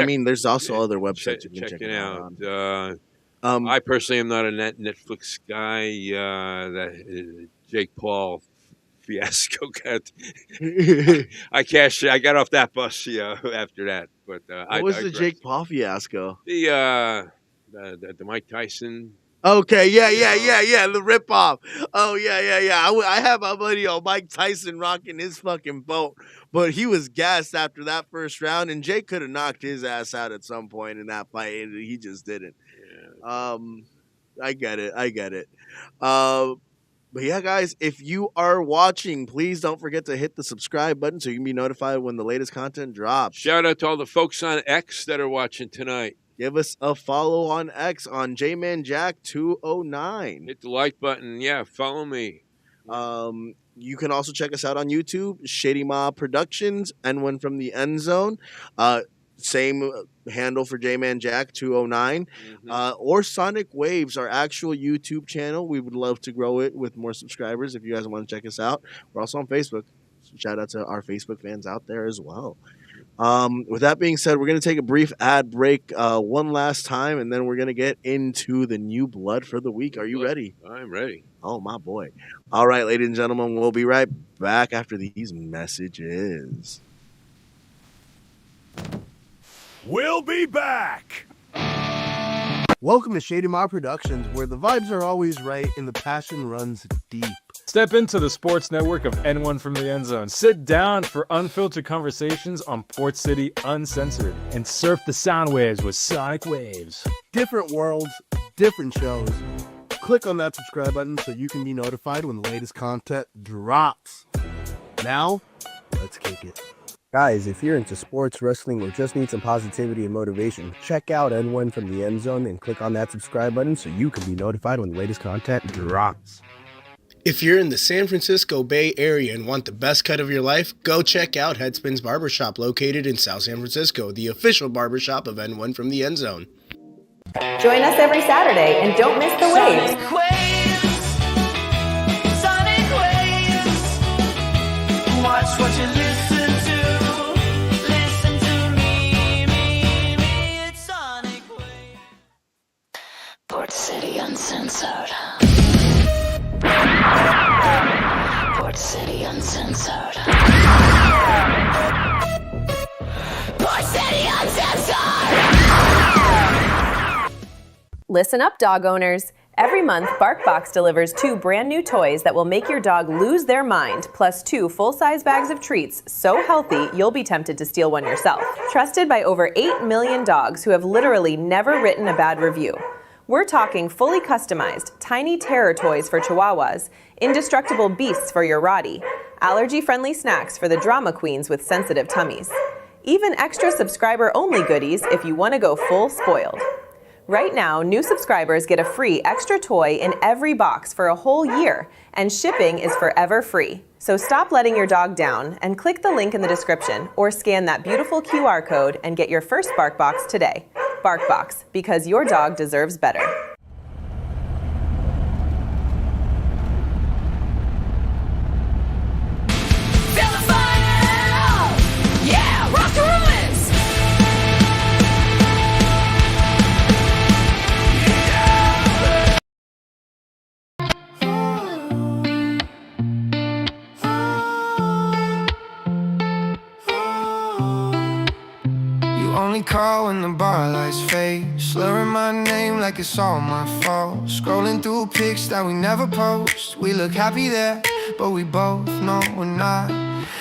mean, there's also other websites you can check it out on. I personally am not a Netflix guy. That Jake Paul fiasco I got off that bus after that. But what was the Jake Paul fiasco? The Mike Tyson. Okay, yeah, the ripoff. Oh yeah. I have my buddy on Mike Tyson rocking his fucking boat, but he was gassed after that first round, and Jake could have knocked his ass out at some point in that fight, and he just didn't. Yeah. I get it. But yeah, guys, if you are watching, please don't forget to hit the subscribe button so you can be notified when the latest content drops. Shout out to all the folks on X that are watching tonight. Give us a follow on X on JManJack209. Hit the like button. Yeah, follow me. You can also check us out on YouTube, Shady Mob Productions, N1 from the End Zone. Same handle for JManJack209, or Soniq Wavez, our actual YouTube channel. We would love to grow it with more subscribers if you guys want to check us out. We're also on Facebook. So shout out to our Facebook fans out there as well. With that being said, we're going to take a brief ad break one last time, and then we're going to get into the new blood for the week. Are you ready? I'm ready. Oh, my boy. All right, ladies and gentlemen, we'll be right back after these messages. We'll be back. Welcome to Shady Mob Productions, where the vibes are always right and the passion runs deep. Step into the sports network of N1 from the End Zone. Sit down for unfiltered conversations on Port City Uncensored and surf the sound waves with Soniq Wavez. Different worlds, different shows. Click on that subscribe button so you can be notified when the latest content drops. Now, let's kick it. Guys, if you're into sports, wrestling, or just need some positivity and motivation, check out N1 from the End Zone and click on that subscribe button so you can be notified when the latest content drops. If you're in the San Francisco Bay Area and want the best cut of your life, go check out Headspin's Barbershop located in South San Francisco, the official barbershop of N1 from the End Zone. Join us every Saturday and don't miss the waves. Soniq Wavez, Soniq Wavez. Watch what you listen to. Listen to me. It's Soniq Wavez. Port City Uncensored. Port City Uncensored. Port City Uncensored! Listen up, dog owners. Every month, BarkBox delivers 2 brand new toys that will make your dog lose their mind, plus 2 full-size bags of treats so healthy you'll be tempted to steal one yourself. Trusted by over 8 million dogs who have literally never written a bad review. We're talking fully customized, tiny terror toys for Chihuahuas, indestructible beasts for your Rottie, allergy-friendly snacks for the drama queens with sensitive tummies. Even extra subscriber-only goodies if you want to go full spoiled. Right now, new subscribers get a free extra toy in every box for a whole year, and shipping is forever free. So stop letting your dog down and click the link in the description or scan that beautiful QR code and get your first BarkBox today. BarkBox, because your dog deserves better. Feel the fire! Yeah, rock the ruins! You only call when the bar lights fade. Slurring my name like it's all my fault. Scrolling through pics that we never post. We look happy there, but we both know we're not.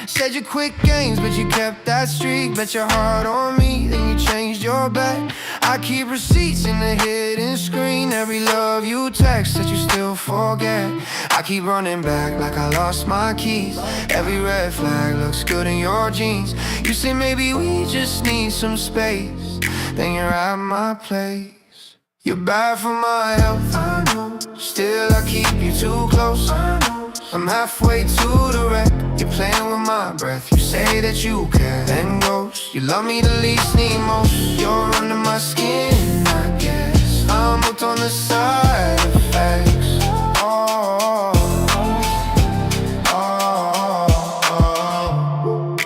Said you quit games, but you kept that streak. Bet your heart on me, then you changed your bet. I keep receipts in the hidden screen. Every love you text that you still forget. I keep running back like I lost my keys. Every red flag looks good in your jeans. You say maybe we just need some space. Then you're at my place. You're bad for my health, I know. Still I keep you too close, I know. I'm halfway to the wreck. You're playing with my breath. You say that you care, then ghost. You love me the least, need most. You're under my skin, I guess. I'm hooked on the side effects. Oh, oh, oh,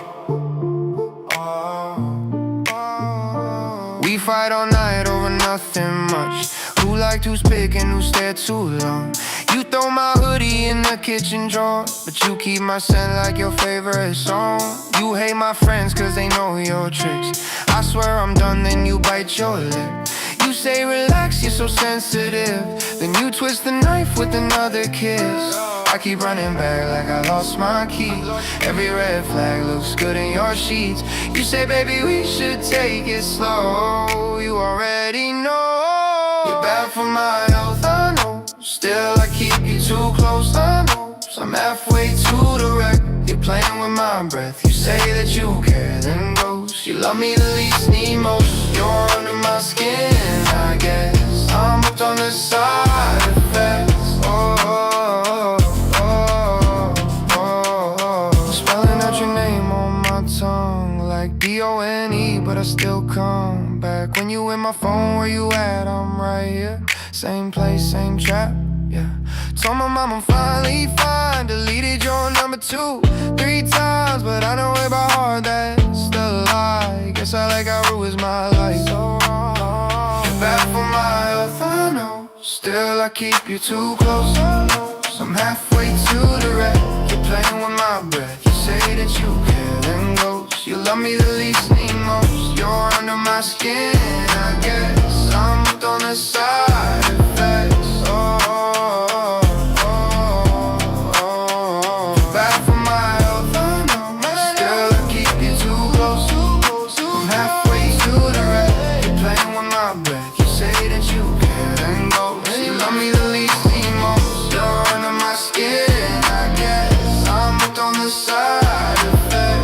oh. We fight all night over nothing much. Who liked who's picking, who stayed too long. You throw my hoodie in the kitchen drawer, but you keep my scent like your favorite song. You hate my friends cause they know your tricks. I swear I'm done, then you bite your lip. You say relax, you're so sensitive. Then you twist the knife with another kiss. I keep running back like I lost my keys. Every red flag looks good in your sheets. You say baby we should take it slow. You already know you're bad for my health, I know. Still I keep you too close, I know. So I'm halfway to the wreck. You're playing with my breath. You say that you care, then ghost. You love me the least, need most. You're under my skin, I guess. I'm hooked on the side effects. Oh, oh, oh, oh, oh. Spelling out your name on my tongue like D-O-N-E, but I still come back. When you in my phone, where you at? I'm right here. Same place, same trap, yeah. Told my mom I'm finally fine. Deleted your number 2, 3 times, but I know in my heart that's the lie. lie. Guess I like how ruins my life. So bad for my health, I know. Still I keep you too close. I'm halfway to the wreck. You're playing with my breath. You say that you care, then ghost. You love me the least, need most. You're under my skin, I guess. I'm hooked on the side effects. Bad for my health, I know. Still I keep you too close. I'm halfway to the wreck. You're playing with my breath. You say that you care, then ghost. You love me the least, need most. You're under my skin, I guess. I'm hooked on the side effects.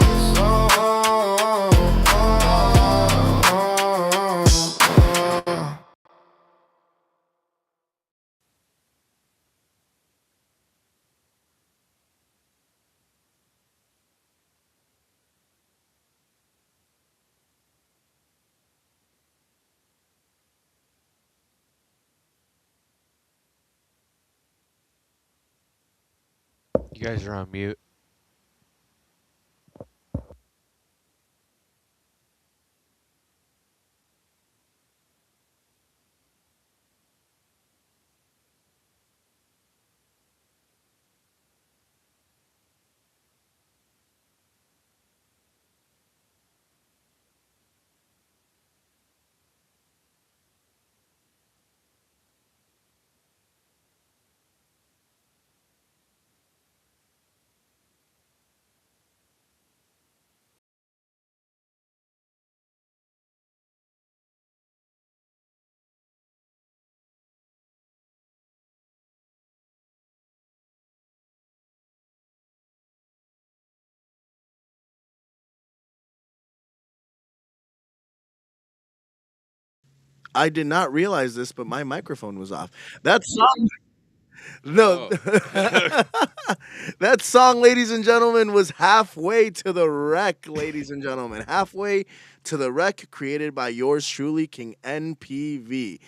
You guys are on mute. I did not realize this, but my microphone was off. That song, no, that song, ladies and gentlemen, was Halfway to the Wreck, ladies and gentlemen. Halfway to the Wreck, created by yours truly, King N.P.V.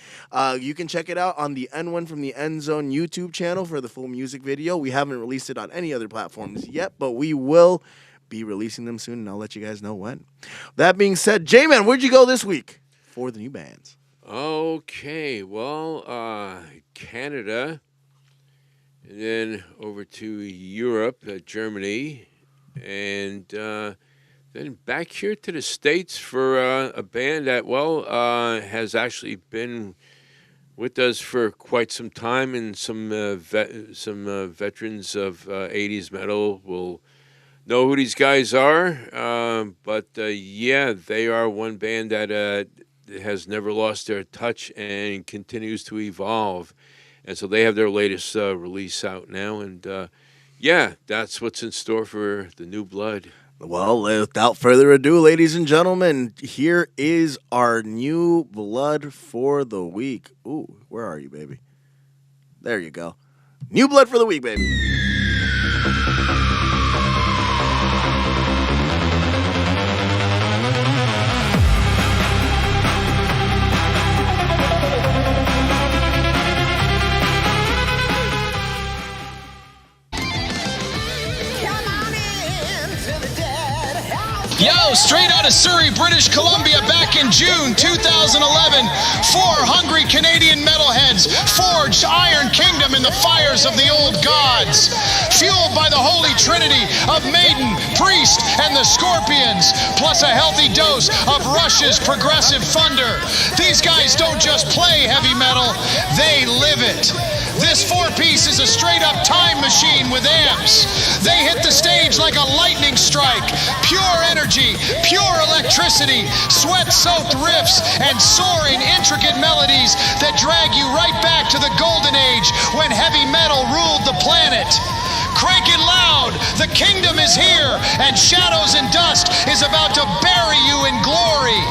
You can check it out on the N1 from the End Zone YouTube channel for the full music video. We haven't released it on any other platforms yet, but we will be releasing them soon, and I'll let you guys know when. That being said, J-Man, where'd you go this week for the new bands? Okay, well, Canada, and then over to Europe, Germany, and then back here to the States for a band that, has actually been with us for quite some time, and some veterans of 80s metal will know who these guys are. But they are one band that has never lost their touch and continues to evolve. And so they have their latest release out now. And that's what's in store for the new blood. Well, without further ado, ladies and gentlemen, here is our new blood for the week. Ooh, where are you, baby? There you go. New blood for the week, baby. Yo, straight out of Surrey, British Columbia, back in June 2011, 4 hungry Canadian metalheads forged Iron Kingdom in the fires of the old gods. Fueled by the holy trinity of Maiden, Priest, and the Scorpions, plus a healthy dose of Rush's progressive thunder. These guys don't just play heavy metal, they live it. This 4-piece is a straight-up time machine with amps. They hit the stage like a lightning strike. Pure energy, pure electricity, sweat-soaked riffs, and soaring, intricate melodies that drag you right back to the golden age when heavy metal ruled the planet. Crank it loud, the kingdom is here, and Shadows and Dust is about to bury you in glory.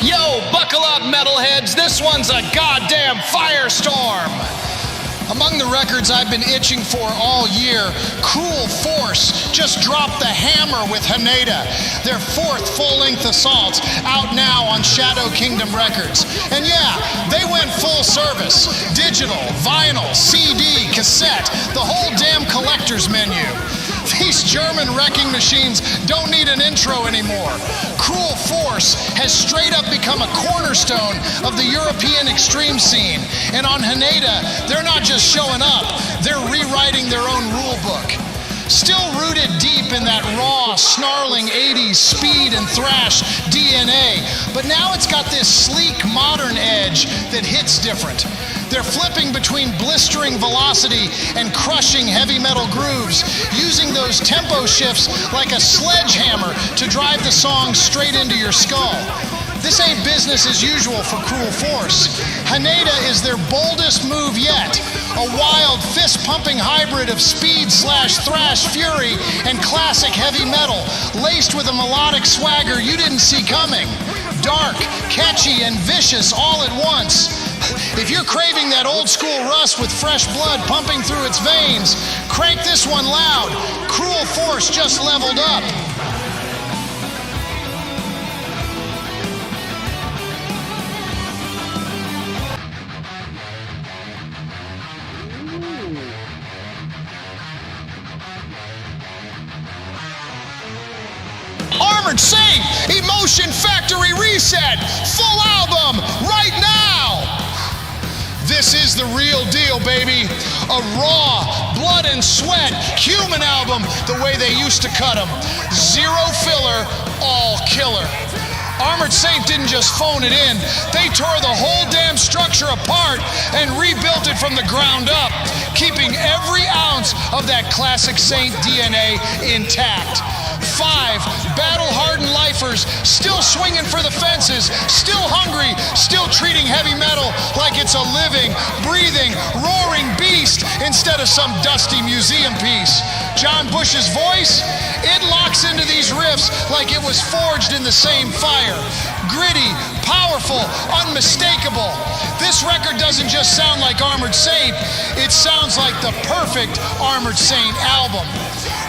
Yo, buckle up, metalheads. This one's a goddamn firestorm. Among the records I've been itching for all year, Cruel Force just dropped the hammer with HANEDA, their 4th full-length assault, out now on Shadow Kingdom Records. And yeah, they went full service. Digital, vinyl, CD, cassette, the whole damn collector's menu. These German wrecking machines don't need an intro anymore. Cruel Force has straight up become a cornerstone of the European extreme scene. And on HANEDA, they're not just showing up, they're rewriting their own rule book. Still rooted deep in that raw, snarling 80s speed and thrash DNA, but now it's got this sleek, modern edge that hits different. They're flipping between blistering velocity and crushing heavy metal grooves, using those tempo shifts like a sledgehammer to drive the song straight into your skull. This ain't business as usual for Cruel Force. HANEDA is their boldest move yet. A wild, fist-pumping hybrid of speed/thrash fury and classic heavy metal, laced with a melodic swagger you didn't see coming. Dark, catchy, and vicious all at once. If you're craving that old-school rust with fresh blood pumping through its veins, crank this one loud. Cruel Force just leveled up. Armored Saint, Emotion Factory Reset, full album, right now! This is the real deal, baby. A raw, blood and sweat, human album the way they used to cut them. Zero filler, all killer. Armored Saint didn't just phone it in, they tore the whole damn structure apart and rebuilt it from the ground up, keeping every ounce of that classic Saint DNA intact. 5 battle-hardened lifers, still swinging for the fences, still hungry, still treating heavy metal like it's a living, breathing, roaring beast instead of some dusty museum piece. John Bush's voice, it locks into these riffs like it was forged in the same fire. Gritty, powerful, unmistakable. This record doesn't just sound like Armored Saint, it sounds like the perfect Armored Saint album.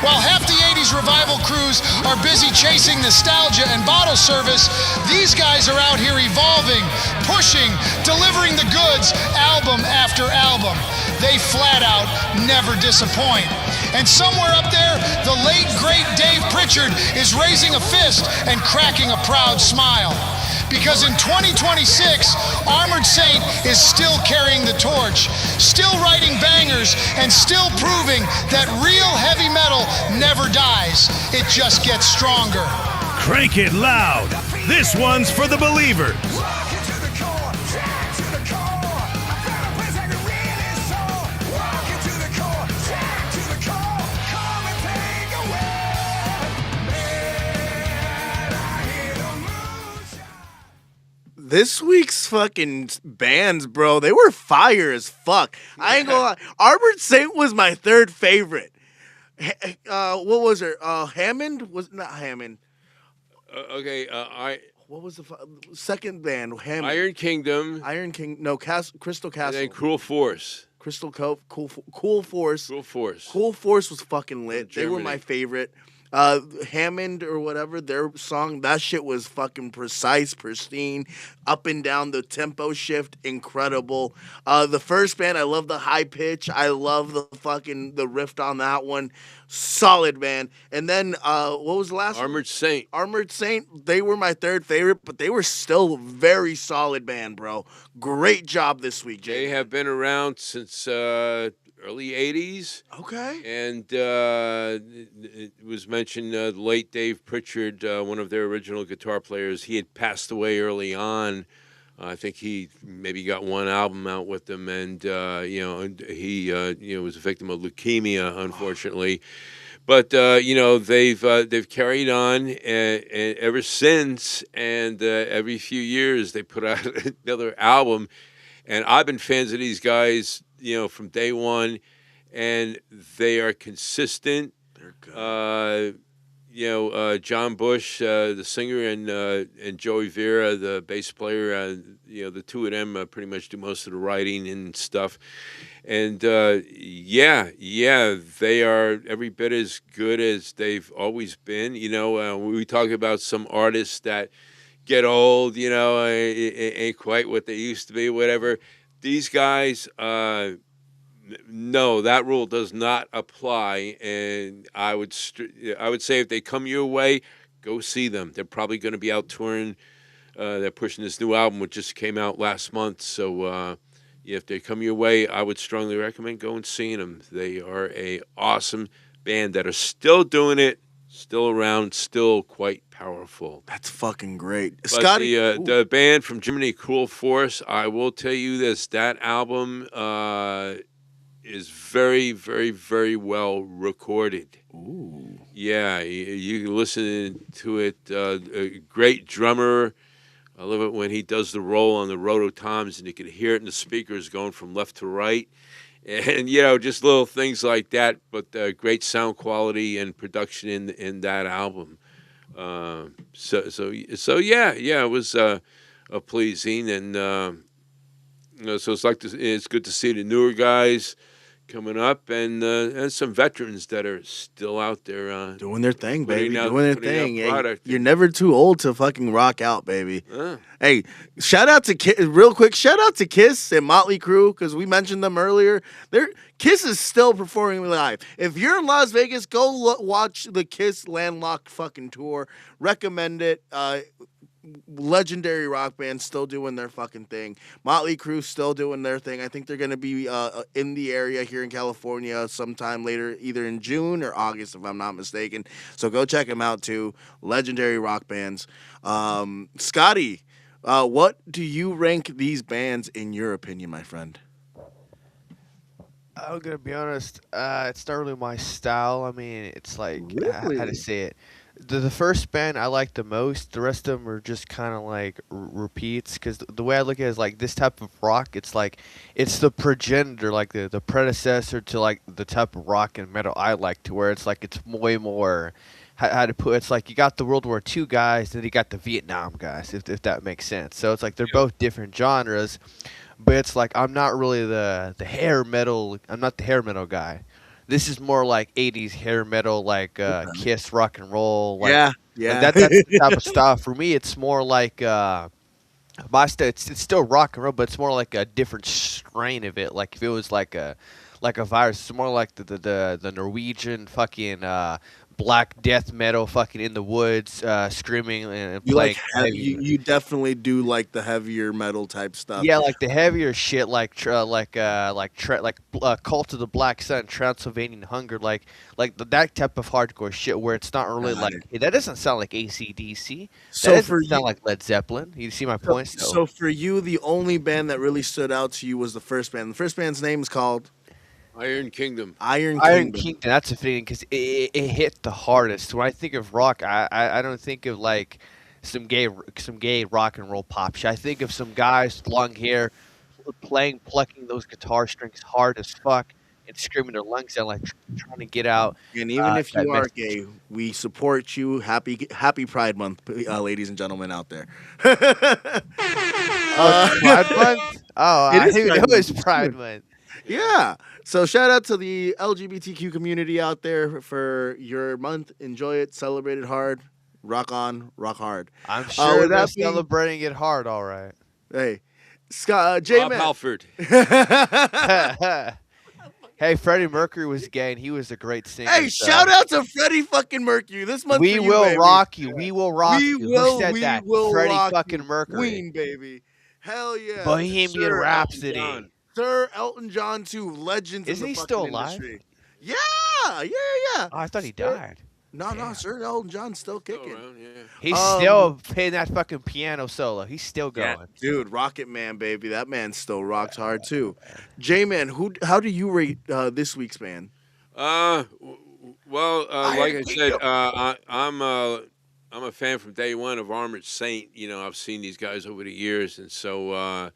While half the 80s revival crews are busy chasing nostalgia and bottle service, these guys are out here evolving, pushing, delivering the goods album after album. They flat out never disappoint. And somewhere up there, the late, great Dave Pritchard is raising a fist and cracking a proud smile. Because in 2026, Armored Saint is still carrying the torch, still writing bangers, and still proving that real heavy metal never dies. It just gets stronger. Crank it loud. This one's for the believers. This week's fucking bands, bro, they were fire as fuck. I ain't gonna lie. Armored Saint was my 3rd favorite. What was her? Hammond? Was not Hammond. What was the second band? Hammond. Iron Kingdom. No, Crystal Castle. And then Cruel Force. Crystal Cove. Cool Force. Cool Force. Cool Force was fucking lit. They were Germany. my favorite. Hammond or whatever, their song, that shit was fucking precise, pristine, up and down the tempo shift, incredible. The first band, I love the high pitch. I love the riff on that one. Solid, man. And then, what was the last Armored Saint. Armored Saint, they were my 3rd favorite, but they were still very solid band, bro. Great job this week, Jay. They have been around since early 80s. Okay. And it was mentioned the late Dave Pritchard, one of their original guitar players, he had passed away early on. I think he maybe got one album out with them, and he was a victim of leukemia, unfortunately. But they've carried on and ever since, and every few years they put out another album. And I've been fans of these guys, from day one, and they are consistent. They're good. John Bush, the singer, and Joey Vera, the bass player, the two of them pretty much do most of the writing and stuff. And yeah, they are every bit as good as they've always been. We talk about some artists that get old, ain't quite what they used to be, whatever. These guys, no, that rule does not apply. And I would say if they come your way, go see them. They're probably going to be out touring. They're pushing this new album, which just came out last month. So if they come your way, I would strongly recommend going seeing them. They are a awesome band that are still doing it, still around, still quite powerful. That's fucking great. But Scotty, the band from Germany, Cruel Force, I will tell you this, that album is very, very, very well recorded. Ooh. Yeah, you can listen to it. A great drummer. I love it when he does the roll on the rototoms and you can hear it in the speakers going from left to right. And, just little things like that, but great sound quality and production in that album. So yeah, it was pleasing. And, so it's good to see the newer guys coming up and some veterans that are still out there doing their thing, baby. Doing their thing. Hey, you're never too old to fucking rock out, baby. Hey, shout out to real quick. Shout out to Kiss and Motley Crue because we mentioned them earlier. Kiss is still performing live. If you're in Las Vegas, go watch the Kiss Landlocked fucking tour. Recommend it. Legendary rock band still doing their fucking thing. Motley Crue still doing their thing. I think they're going to be in the area here in California sometime later, either in June or August, if I'm not mistaken. So go check them out too. Legendary rock bands. Scotty, what do you rank these bands in your opinion, my friend? I'm gonna be honest. It's not really my style. I mean, it's like how to say it. The first band I like the most. The rest of them are just kind of like repeats. Because the way I look at it is like this type of rock. It's like it's the progenitor, like the predecessor to like the type of rock and metal I like. To where it's like it's way more. How to put it's like you got the World War II guys, then you got the Vietnam guys. If that makes sense. So it's like they're both different genres. But it's like I'm not really the hair metal. I'm not the hair metal guy. This is more like 80s hair metal, like Kiss rock and roll. Like, yeah. That's the type of stuff. For me, it's more like my style. It's still rock and roll, but it's more like a different strain of it. Like if it was like a virus, it's more like the Norwegian fucking black death metal, fucking in the woods, screaming and you playing. Like you definitely do like the heavier metal type stuff. Yeah, like the heavier shit, like Cult of the Black Sun, Transylvanian Hunger, like that type of hardcore shit where it's not really hey, that doesn't sound like AC/DC. So that for doesn't sound like Led Zeppelin. You see my point? So for you, the only band that really stood out to you was the first band. The first band's name is called Iron Kingdom. Iron Kingdom. That's a fitting because it hit the hardest. When I think of rock, I don't think of like some gay rock and roll pop shit. I think of some guys with long hair plucking those guitar strings hard as fuck and screaming their lungs out, like trying to get out. And even if you are gay, we support you. Happy Pride Month, ladies and gentlemen out there. Pride Month? Oh, I didn't know it was Pride Month. Yeah. So shout out to the LGBTQ community out there for your month. Enjoy it. Celebrate it hard. Rock on. Rock hard. I'm sure they're celebrating it hard, all right. Hey. Scott, J-Man. Rob Halford. Hey, Freddie Mercury was gay, and he was a great singer. Hey, shout out to Freddie fucking Mercury this month. We will rock you. We will rock you. Who said that? Freddie fucking Mercury. Queen, baby. Hell yeah. Bohemian Rhapsody. Sir Elton John too. Legends. Isn't he still alive? Industry. Yeah. Oh, I thought he died. No, Sir Elton John's still kicking. Around, yeah. He's still playing that fucking piano solo. He's still going. Yeah, dude, Rocket Man, baby. That man still rocks hard too. J-Man, how do you rate this week's band? Well, like I said, I'm a fan from day one of Armored Saint. I've seen these guys over the years, and so I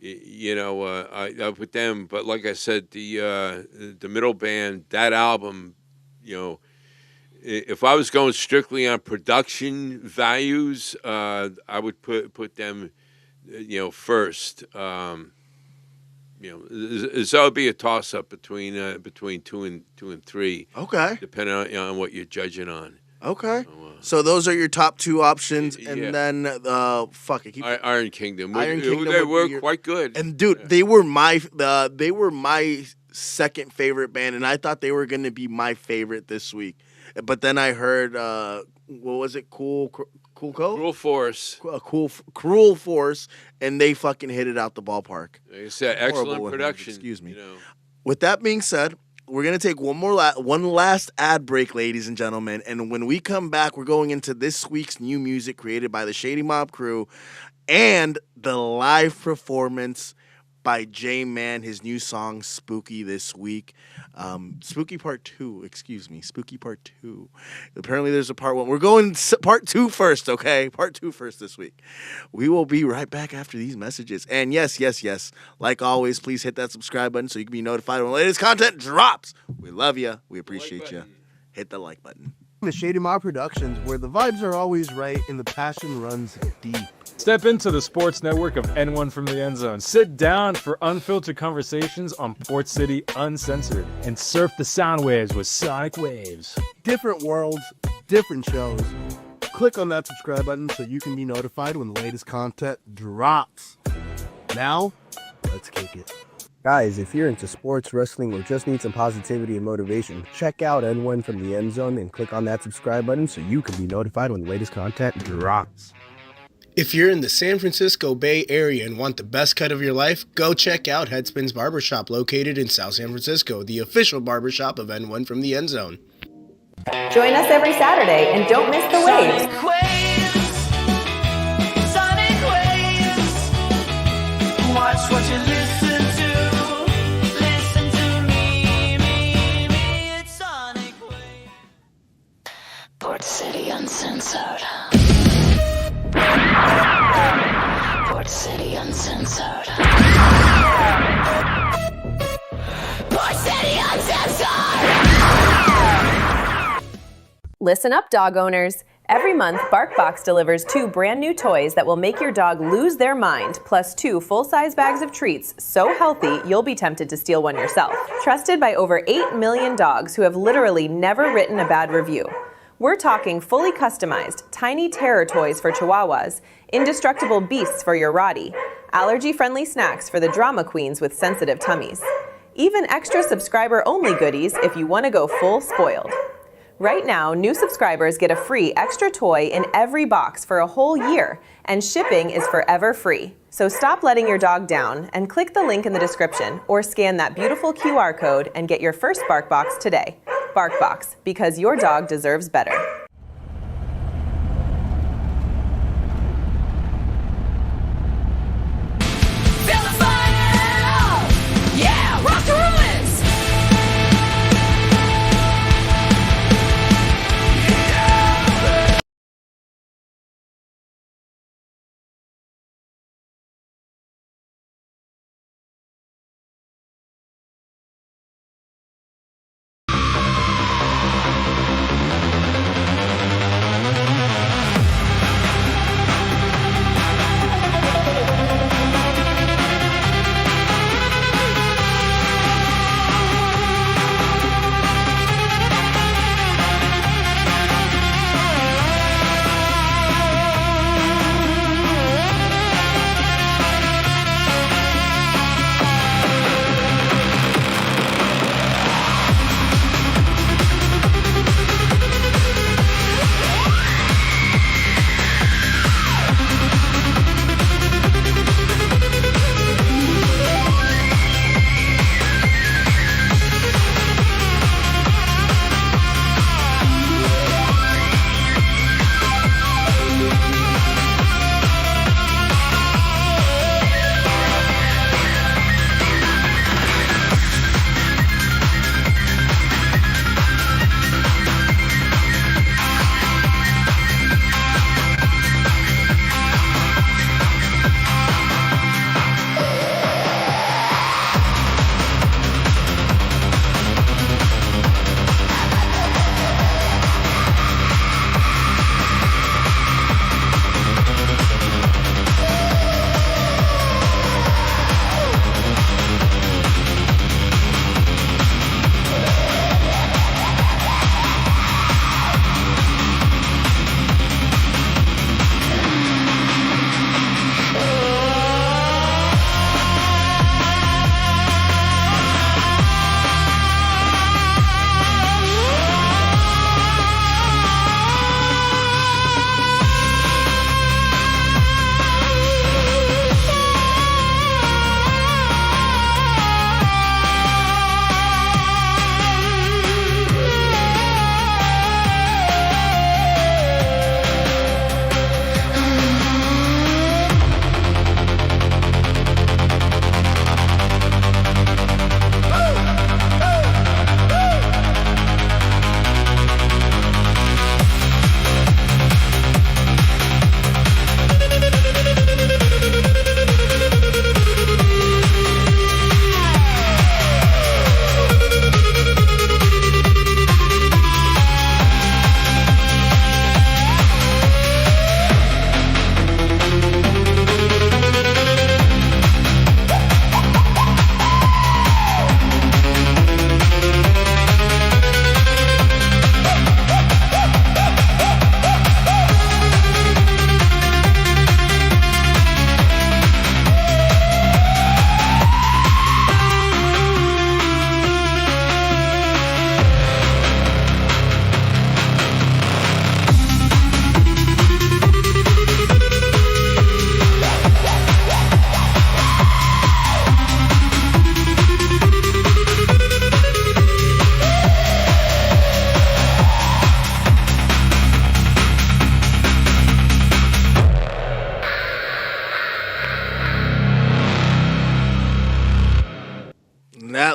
with them. But like I said, the middle band, that album, if I was going strictly on production values, I would put them, first. So it'll be a toss up between two and three. Okay. Depending on what you're judging on. Okay. So those are your top two options, and Yeah. then Iron Kingdom. Iron Kingdom They would were be your- quite good. And dude, they were my second favorite band, and I thought they were going to be my favorite this week. But then I heard what was it? Cruel Force. Cruel Force, and they fucking hit it out the ballpark. Like I said, Horrible excellent with production. names, excuse me. You know. With that being said, we're going to take one last ad break, ladies and gentlemen. And when we come back, we're going into this week's new music created by the Shady Mob crew and the live performance by J-Man, his new song, Spooky, this week. Spooky Part 2, excuse me. Spooky Part 2. Apparently there's a Part 1. We're going Part 2 first, okay? Part 2 first this week. We will be right back after these messages. And yes, like always, please hit that subscribe button so you can be notified when the latest content drops. We love you. We appreciate you. Hit the like button. The Shady Mob Productions, where the vibes are always right and the passion runs deep. Step into the sports network of N1 from the End Zone. Sit down for unfiltered conversations on Port City Uncensored and surf the sound waves with Soniq Wavez. Different worlds, different shows. Click on that subscribe button so you can be notified when the latest content drops. Now, let's kick it. Guys, if you're into sports, wrestling, or just need some positivity and motivation, check out N1 from the End Zone and click on that subscribe button so you can be notified when the latest content drops. If you're in the San Francisco Bay Area and want the best cut of your life, go check out Headspin's Barbershop located in South San Francisco, the official barbershop of N1 from the End Zone. Join us every Saturday and don't miss the waves. Soniq Wavez. Watch what you listen to. Listen to me. It's Soniq Wavez. Port City Uncensored. Port City Uncensored. Port City Uncensored. Listen up, dog owners. Every month, BarkBox delivers 2 brand new toys that will make your dog lose their mind, plus 2 full-size bags of treats so healthy you'll be tempted to steal one yourself. Trusted by over 8 million dogs who have literally never written a bad review. We're talking fully customized, tiny terror toys for Chihuahuas, indestructible beasts for your Rottie, allergy-friendly snacks for the drama queens with sensitive tummies. Even extra subscriber-only goodies if you want to go full spoiled. Right now, new subscribers get a free extra toy in every box for a whole year, and shipping is forever free. So stop letting your dog down and click the link in the description or scan that beautiful QR code and get your first BarkBox today. BarkBox, because your dog deserves better. Feel the fire! Yeah, rock the ruins!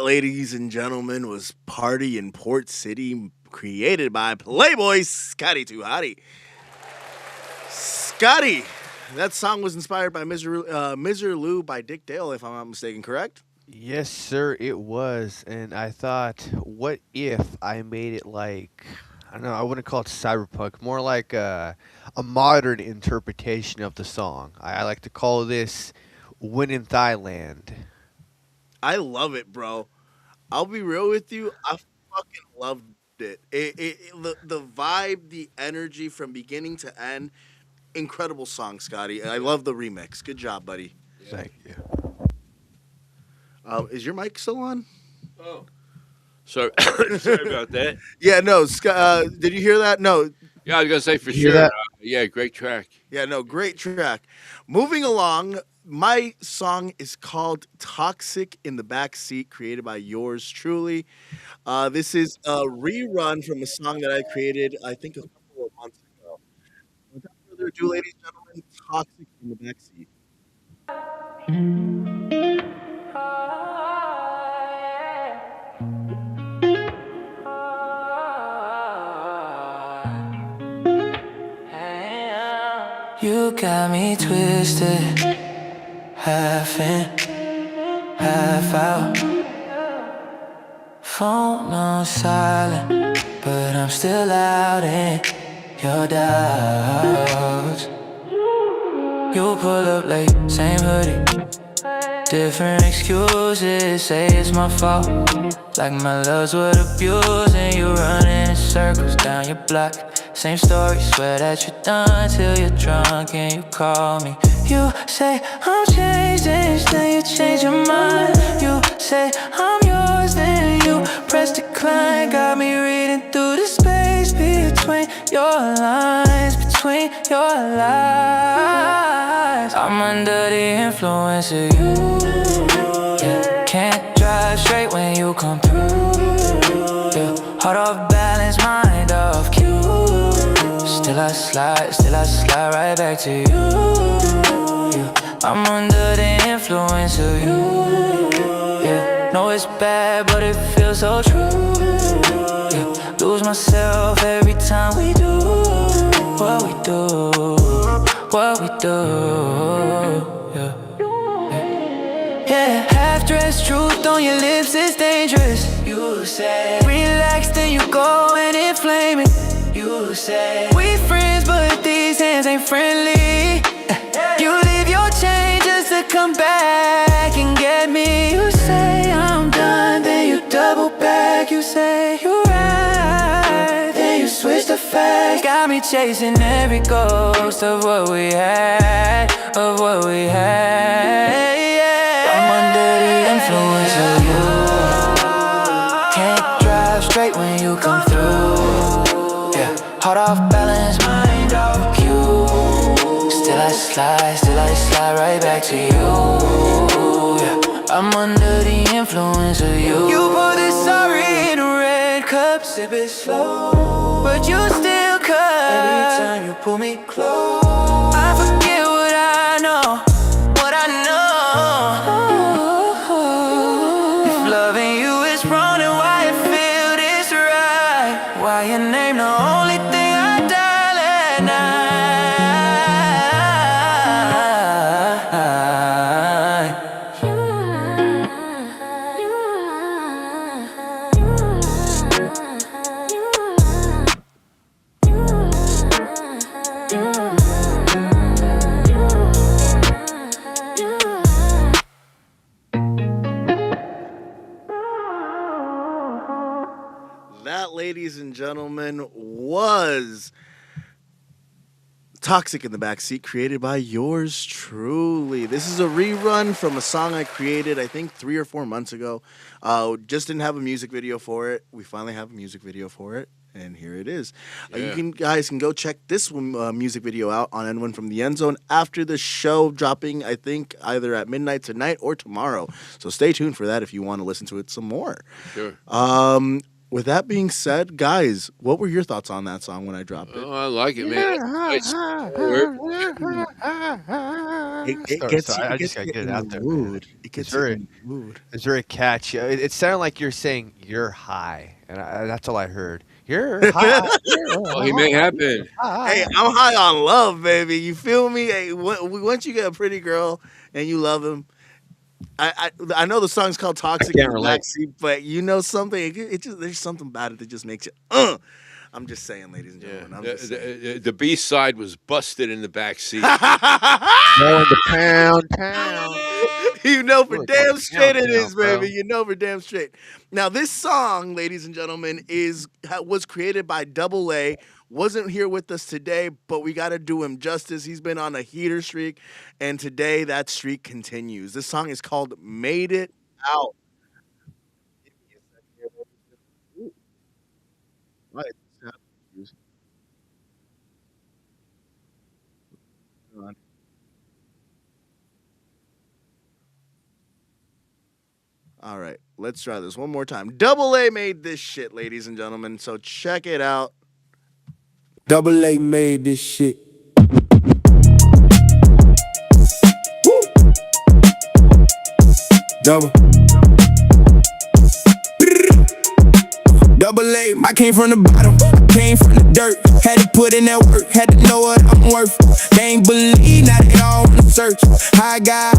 That, ladies and gentlemen, was Party in Port City, created by Playboy Scotty Too Hottie. Scotty, that song was inspired by Miser Lou by Dick Dale, if I'm not mistaken, correct? Yes, sir, it was. And I thought, what if I made it like, I don't know, I wouldn't call it cyberpunk, more like a modern interpretation of the song. I like to call this Win in Thailand. I love it, bro. I'll be real with you. I fucking loved it. The vibe, the energy from beginning to end. Incredible song, Scotty. I love the remix. Good job, buddy. Thank you. Is your mic still on? Oh. Sorry, sorry about that. Yeah, no. Did you hear that? No. Yeah, I was going to say for You hear sure. that? Yeah, great track. Yeah, no. Great track. Moving along, my song is called Toxic in the Backseat, created by yours truly. This is a rerun from a song that I created, I think, a couple of months ago. Without further ado, ladies and gentlemen, Toxic in the Backseat. You got me twisted, half in, half out. Phone on silent, but I'm still out in your doubts. You pull up late, same hoodie, different excuses, say it's my fault. Like my loves would abuse and you running in circles down your block. Same story, swear that you're done till you're drunk and you call me. You say I'm changing, then you change your mind. You say I'm yours, then you press decline. Got me reading through the space between your lines, between your lies. I'm under the influence of you, yeah. Can't drive straight when you come through, yeah. Heart off balance, mind off cue. Still I slide right back to you, yeah. I'm under the influence of you, yeah. Know it's bad, but it feels so true, yeah. Lose myself every time we do what we do, yeah. Yeah, half-dressed truth on your lips is dangerous. You say relax, then you go and inflame it. You say we friends, but these hands ain't friendly. You leave your chain just to come back and get me. You say I'm done, then you double back. You say you're right, then you switch the facts. Got me chasing every ghost of what we had, of what we had, yeah. I'm under the influence of you. Can't drive straight when you come through, yeah. Heart off balance, mind off cue. Still I slide right back to you, yeah. I'm under the influence of you. You pour this sorry in a red cup, sip it slow, but you still cut every time you pull me close. I forget what I know, what I know. If loving you is wrong, then why it feel this right? Why your name the only thing I dial at night? That, ladies and gentlemen, was Toxic in the Backseat, created by yours truly. This is a rerun from a song I created, I think, 3 or 4 months ago. Just didn't have a music video for it. We finally have a music video for it, and here it is. Yeah. You guys can go check this music video out on N1 from the End Zone after the show, dropping, I think, either at midnight tonight or tomorrow. So stay tuned for that if you want to listen to it some more. Sure. With that being said, guys, what were your thoughts on that song when I dropped it? Oh, I like it, man. Nice work. It So, gets you. I It just gets gotta you get it in the out there, man. mood. It It's gets you very, in the mood. it's very catchy. It sounded like you're saying you're high, and that's all I heard. You're high. You're Well, he may have high. been. Hey, I'm high on love, baby. You feel me? Hey, once you get a pretty girl and you love him, I know the song's called I "Toxic" in can't the relate. backseat, but you know something? It just there's something about it that just makes you. I'm just saying, ladies and Yeah. gentlemen. I'm just saying. The B side was busted in the back seat. Going to pound town. You know for Really going damn to pound straight it town, is, baby. bro. You know for damn straight. Now this song, ladies and gentlemen, was created by Double A. Wasn't here with us today, but we got to do him justice. He's been on a heater streak, and today that streak continues. This song is called "Made It Out." Ooh, why is this happening? All right, let's try this one more time. Double A made this shit, ladies and gentlemen. So check it out. Double A made this shit. Double. Double A, I came from the bottom, came from the dirt. Had to put in that work, had to know what I'm worth. They ain't believe, now they all wanna search. High guy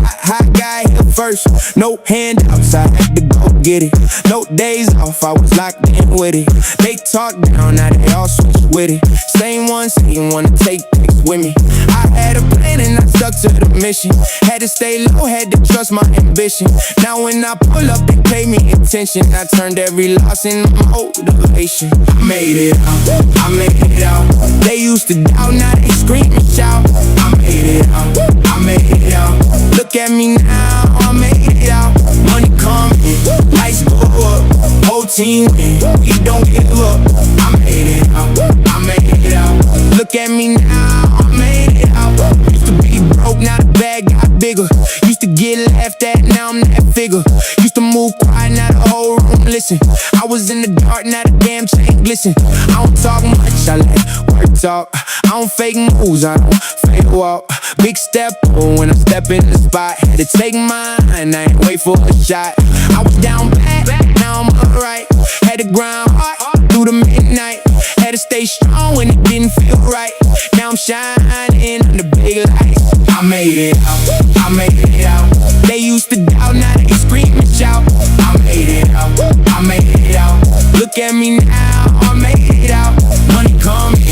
here first. No handouts, I had to go get it. No days off, I was locked in with it. They talk down, now they all switch with it. Same ones saying wanna take things with me. I had a plan and I stuck to the mission. Had to stay low, had to trust my ambition. Now when I pull up, they pay me attention. I turned every loss into motivation. I made it out, I made it out. They used to doubt, now they scream and shout. I made it out, I made it out. Look at me now, I made it out. Money coming, lights go up, whole team win, we don't give up. I made it out, I made it out. Look at me now, I made it out. Used to be broke, now the bag got bigger. Used to get laughed at, now I'm that figure. Used to move quiet, now the whole room listen. I was in the dark, now the damn chain glisten. I don't talk much, I let work talk. I don't fake moves, I don't fake walk. Big step when I step in the spot. Had to take mine, I ain't wait for a shot. I was down bad, now I'm alright. Had to grind hard through the midnight. Had to stay strong when it didn't feel right. Now I'm shining under big lights. I made it out, I made it out. They used to doubt, now they scream and shout. I made it out, I made it out. Look at me now, I made it out. Money coming,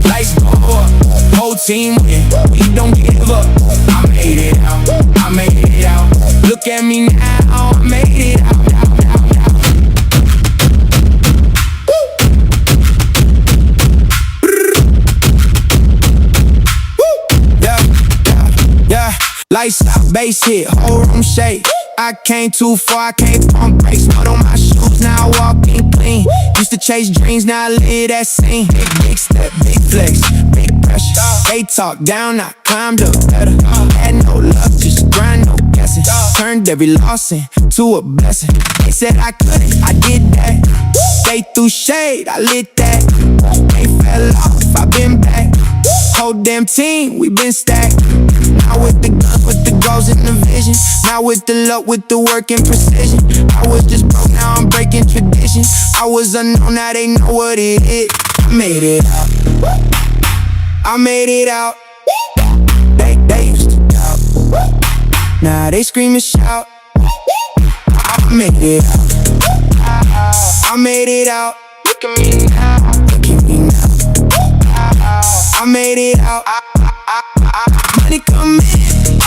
lights go up, whole team win, we don't give up. I made it out, I made it out. Look at me now, I made it out. Yeah, lights out, bass hit, whole room shake. I came too far, I can't pump brakes. Mud on my shoes, now I walk in clean. Used to chase dreams, now I live that scene. Big step, big flex, big pressure. They talk down, I climbed up better. Had no luck, just grind, no guessing. Turned every loss into a blessing. They said I couldn't, I did that. They threw shade, I lit that. They fell off, I been back. Whole damn team, we been stacked. Now with the guns, with the goals and the vision. Now with the luck, with the work and precision. I was just broke, now I'm breaking tradition. I was unknown, now they know what it is. I made it out, I made it out. They used to doubt, now they scream and shout. I made it out, I made it out. Look at me now, look at me now. I made it out. Money come in,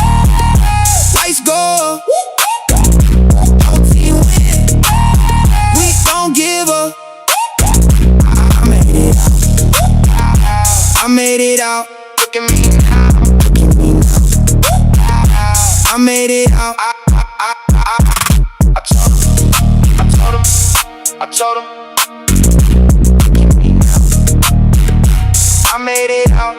lights go, whole team win, we don't give up. I made it out, I made it out. Look at me now, look at me now. I made it out. I told him, look at me now. I made it out.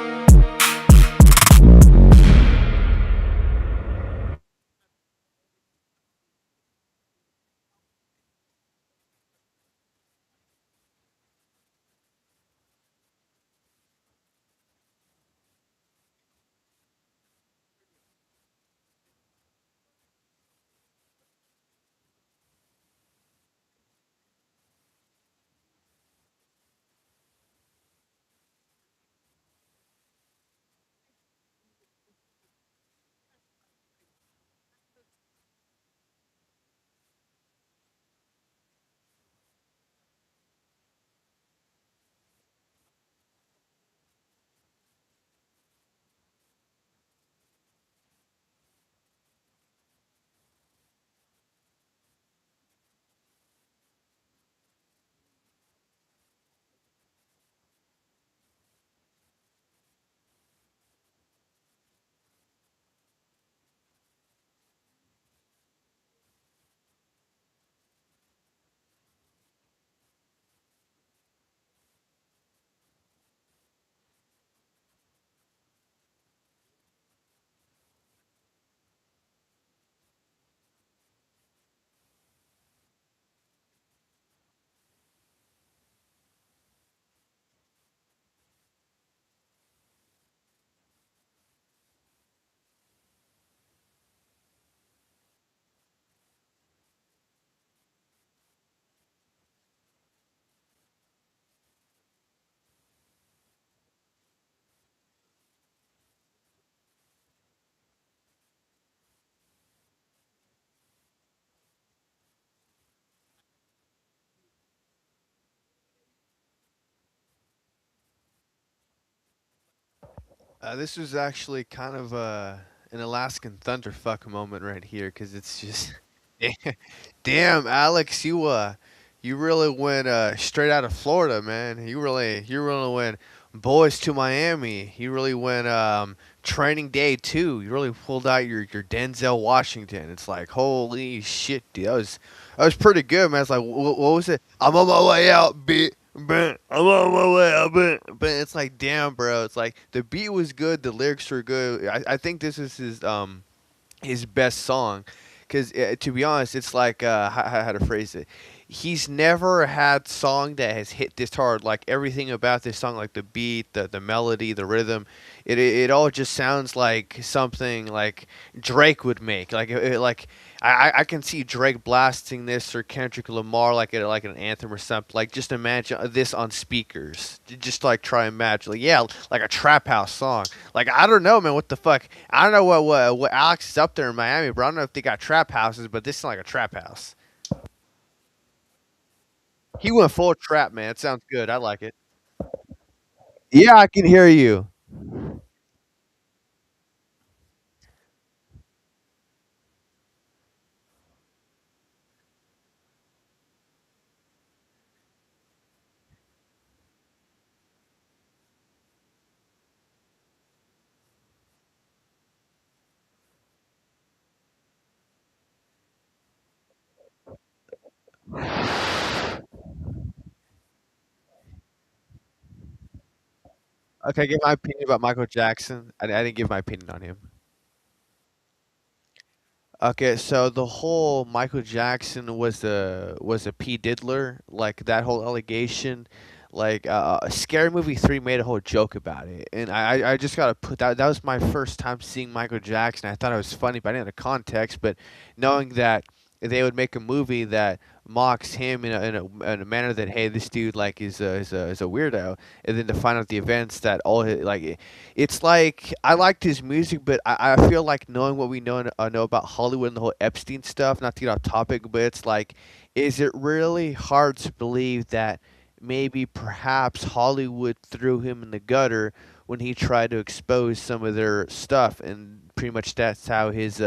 This was actually kind of an Alaskan thunderfuck moment right here, because it's just, damn, Alex, you really went straight out of Florida, man. You really went boys to Miami. You really went training day two. You really pulled out your Denzel Washington. It's like, holy shit, dude, that was pretty good, man. It's like, what was it? I'm on my way out, bitch. I'm on my way out, but it's like, damn, bro. It's like the beat was good, the lyrics were good. I think this is his best song, because to be honest, it's like how to phrase it. He's never had song that has hit this hard. Like everything about this song, like the beat, the melody, the rhythm, it all just sounds like something like Drake would make. Like I can see Drake blasting this, or Kendrick Lamar, like an anthem or something. Like just imagine this on speakers. Just like try and imagine, like, yeah, like a trap house song. Like I don't know, man, what the fuck? I don't know what Alex is up there in Miami, but I don't know if they got trap houses, but this is like a trap house. He went full trap, man. It sounds good. I like it. Yeah, I can hear you. Okay, give my opinion about Michael Jackson. I didn't give my opinion on him. Okay, so the whole Michael Jackson was a P diddler, like that whole allegation, like Scary Movie 3 made a whole joke about it, and I just gotta put that was my first time seeing Michael Jackson. I thought it was funny, but I didn't know the context. But knowing that they would make a movie that mocks him in a manner that, hey, this dude like is a weirdo, and then to find out the events that all his, like, it's like I liked his music, but I feel like knowing what we know about Hollywood and the whole Epstein stuff, not to get off topic, but it's like, is it really hard to believe that maybe perhaps Hollywood threw him in the gutter when he tried to expose some of their stuff, and pretty much that's how his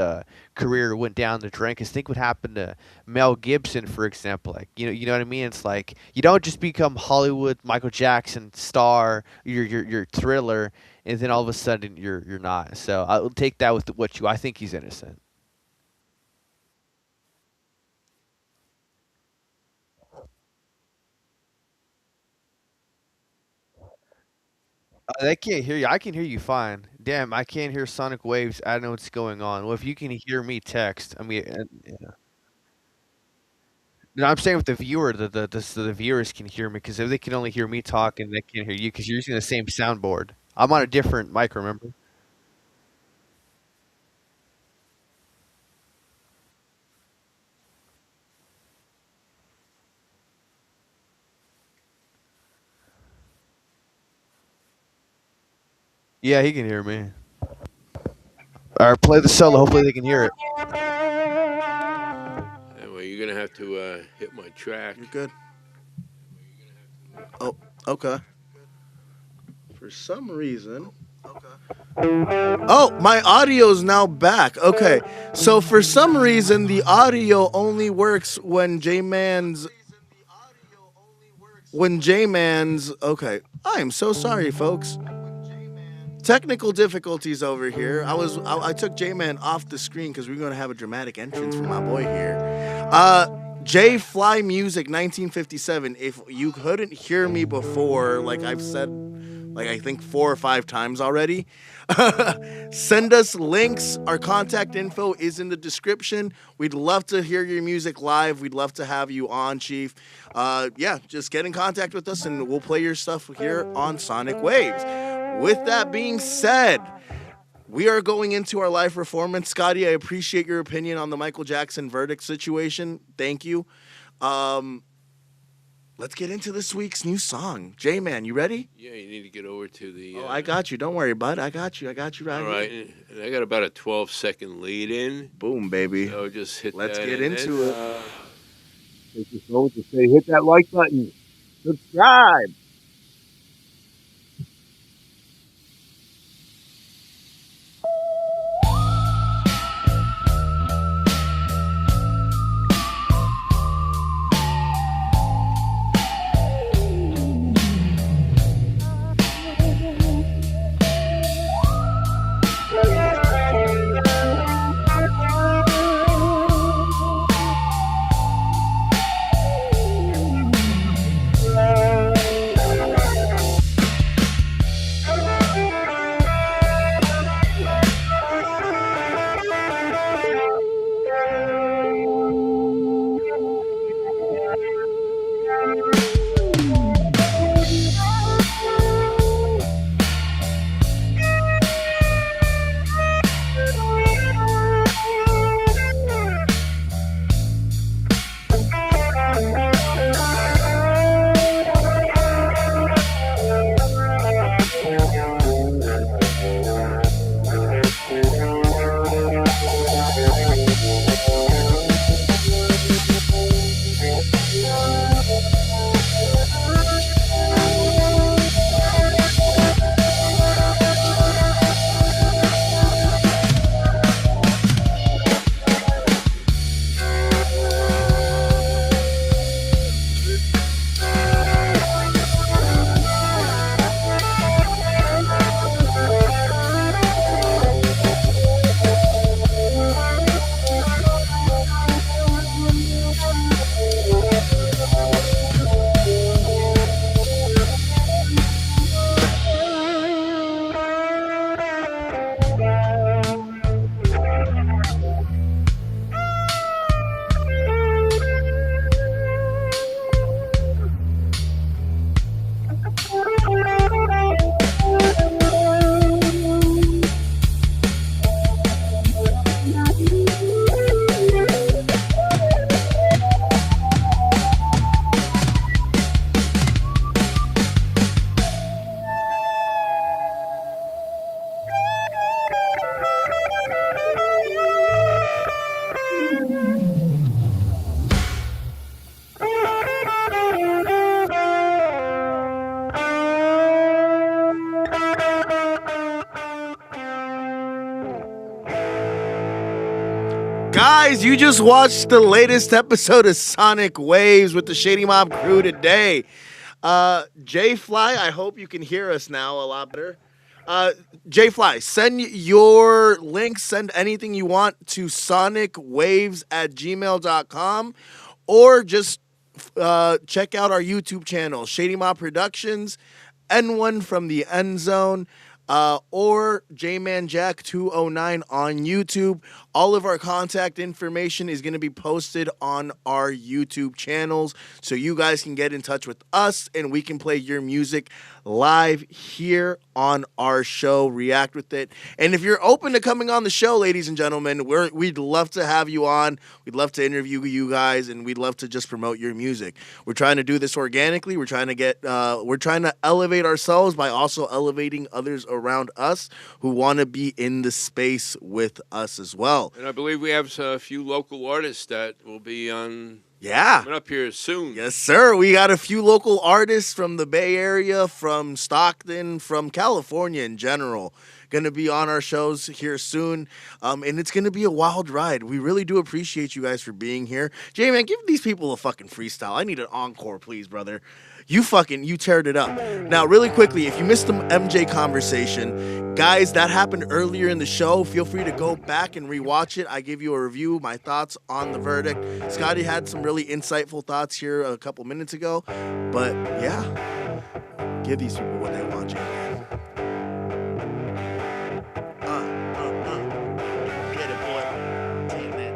career went down the drain. 'Cause think what happened to Mel Gibson, for example. Like, you know what I mean? It's like you don't just become Hollywood Michael Jackson star, your Thriller, and then all of a sudden you're not. So I'll take that with what you. I think he's innocent. They can't hear you. I can hear you fine. Damn, I can't hear Sonic Waves. I don't know what's going on. Well, if you can hear me, text. I mean, yeah. No, I'm saying with the viewer, the viewers can hear me, because if they can only hear me talking, they can't hear you because you're using the same soundboard. I'm on a different mic, remember? Yeah, he can hear me. All right, play the solo. Hopefully they can hear it. Anyway, you're gonna have to hit my track. You're good. Oh, okay. For some reason. Oh, my audio's now back. Okay. So for some reason the audio only works when J-Man's okay. I am so sorry, folks. Technical difficulties over here. I took J-Man off the screen because we're gonna have a dramatic entrance from my boy here. J Fly Music 1957. If you couldn't hear me before, like I've said, like I think 4 or 5 times already, send us links. Our contact info is in the description. We'd love to hear your music live. We'd love to have you on, Chief. Yeah, just get in contact with us and we'll play your stuff here on Soniq Waves. With that being said, we are going into our live performance. Scotty, I appreciate your opinion on the Michael Jackson verdict situation. Thank you. Let's get into this week's new song. J-Man, you ready? Yeah, you need to get over to the. Oh, I got you. Don't worry, bud. I got you right All here. right, and I got about a 12-second lead in. Boom, baby. So just hit Let's that. get and into then, it. Take this moment to say, hit that like button. Subscribe. Guys, you just watched the latest episode of Soniq Wavez with the Shady Mob crew today. J Fly, I hope you can hear us now a lot better. J Fly, send your links, send anything you want to sonicwaves@gmail.com, or just check out our YouTube channel, Shady Mob Productions, N1 from the End Zone, or J-Man Jack 209 on YouTube. All of our contact information is going to be posted on our YouTube channels, so you guys can get in touch with us and we can play your music live here on our show, react with it. And if you're open to coming on the show, ladies and gentlemen, we'd love to have you on. We'd love to interview you guys, and we'd love to just promote your music. We're trying to do this organically. We're trying to elevate ourselves by also elevating others around us who want to be in the space with us as well. And I believe we have a few local artists that will be on. Yeah. Coming up here soon. Yes, sir. We got a few local artists from the Bay Area, from Stockton, from California in general, going to be on our shows here soon. And it's going to be a wild ride. We really do appreciate you guys for being here. J-Man, give these people a fucking freestyle. I need an encore, please, brother. You teared it up. Now, really quickly, if you missed the MJ conversation, guys, that happened earlier in the show. Feel free to go back and rewatch it. I give you a review, my thoughts on the verdict. Scotty had some really insightful thoughts here a couple minutes ago. But, yeah, give these people what they want, J-Man. Get it, boy. Damn it.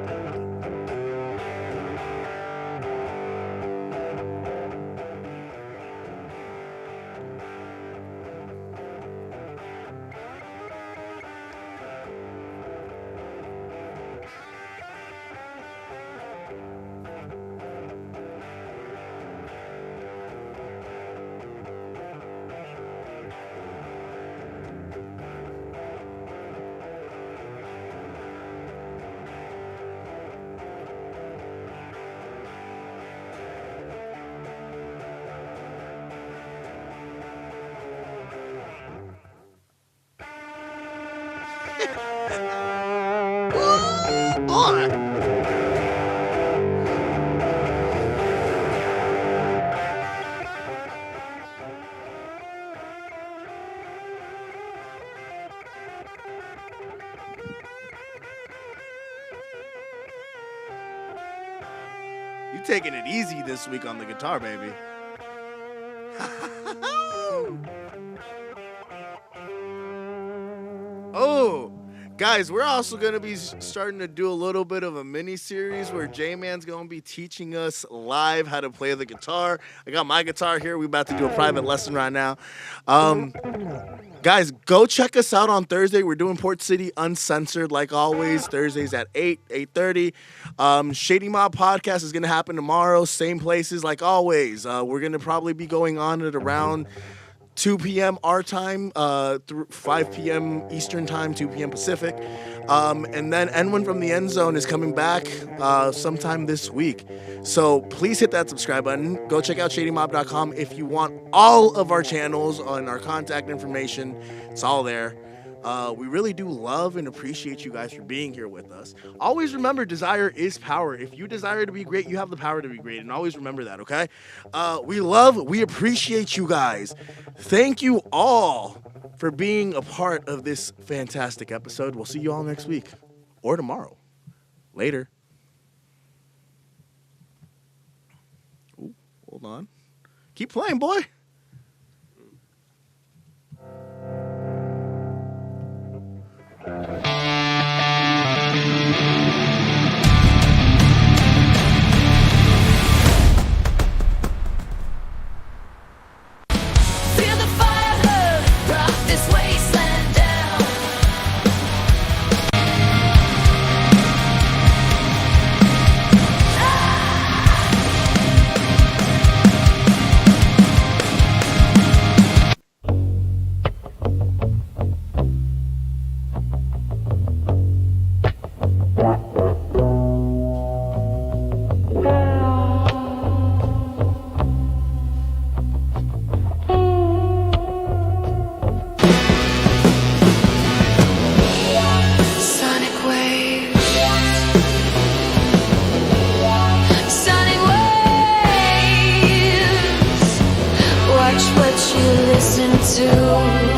You taking it easy this week on the guitar, baby. Oh, guys, we're also going to be starting to do a little bit of a mini series where J-Man's going to be teaching us live how to play the guitar. I got my guitar here. We're about to do a private lesson right now. Guys, go check us out on Thursday. We're doing Port City Uncensored, like always, Thursdays at 8:30. Shady Mob Podcast is going to happen tomorrow, same places like always. We're going to probably be going on at around 2 p.m. our time, 5 p.m. Eastern time, 2 p.m. Pacific. And then N1 from the End Zone is coming back sometime this week. So please hit that subscribe button. Go check out shadymob.com if you want all of our channels and our contact information. It's all there. We really do love and appreciate you guys for being here with us. Always remember, desire is power. If you desire to be great, you have the power to be great. And always remember that, okay? We appreciate you guys. Thank you all for being a part of this fantastic episode. We'll see you all next week or tomorrow. Later. Ooh, hold on. Keep playing, boy. Feel the fire, rock this wasteland down. too.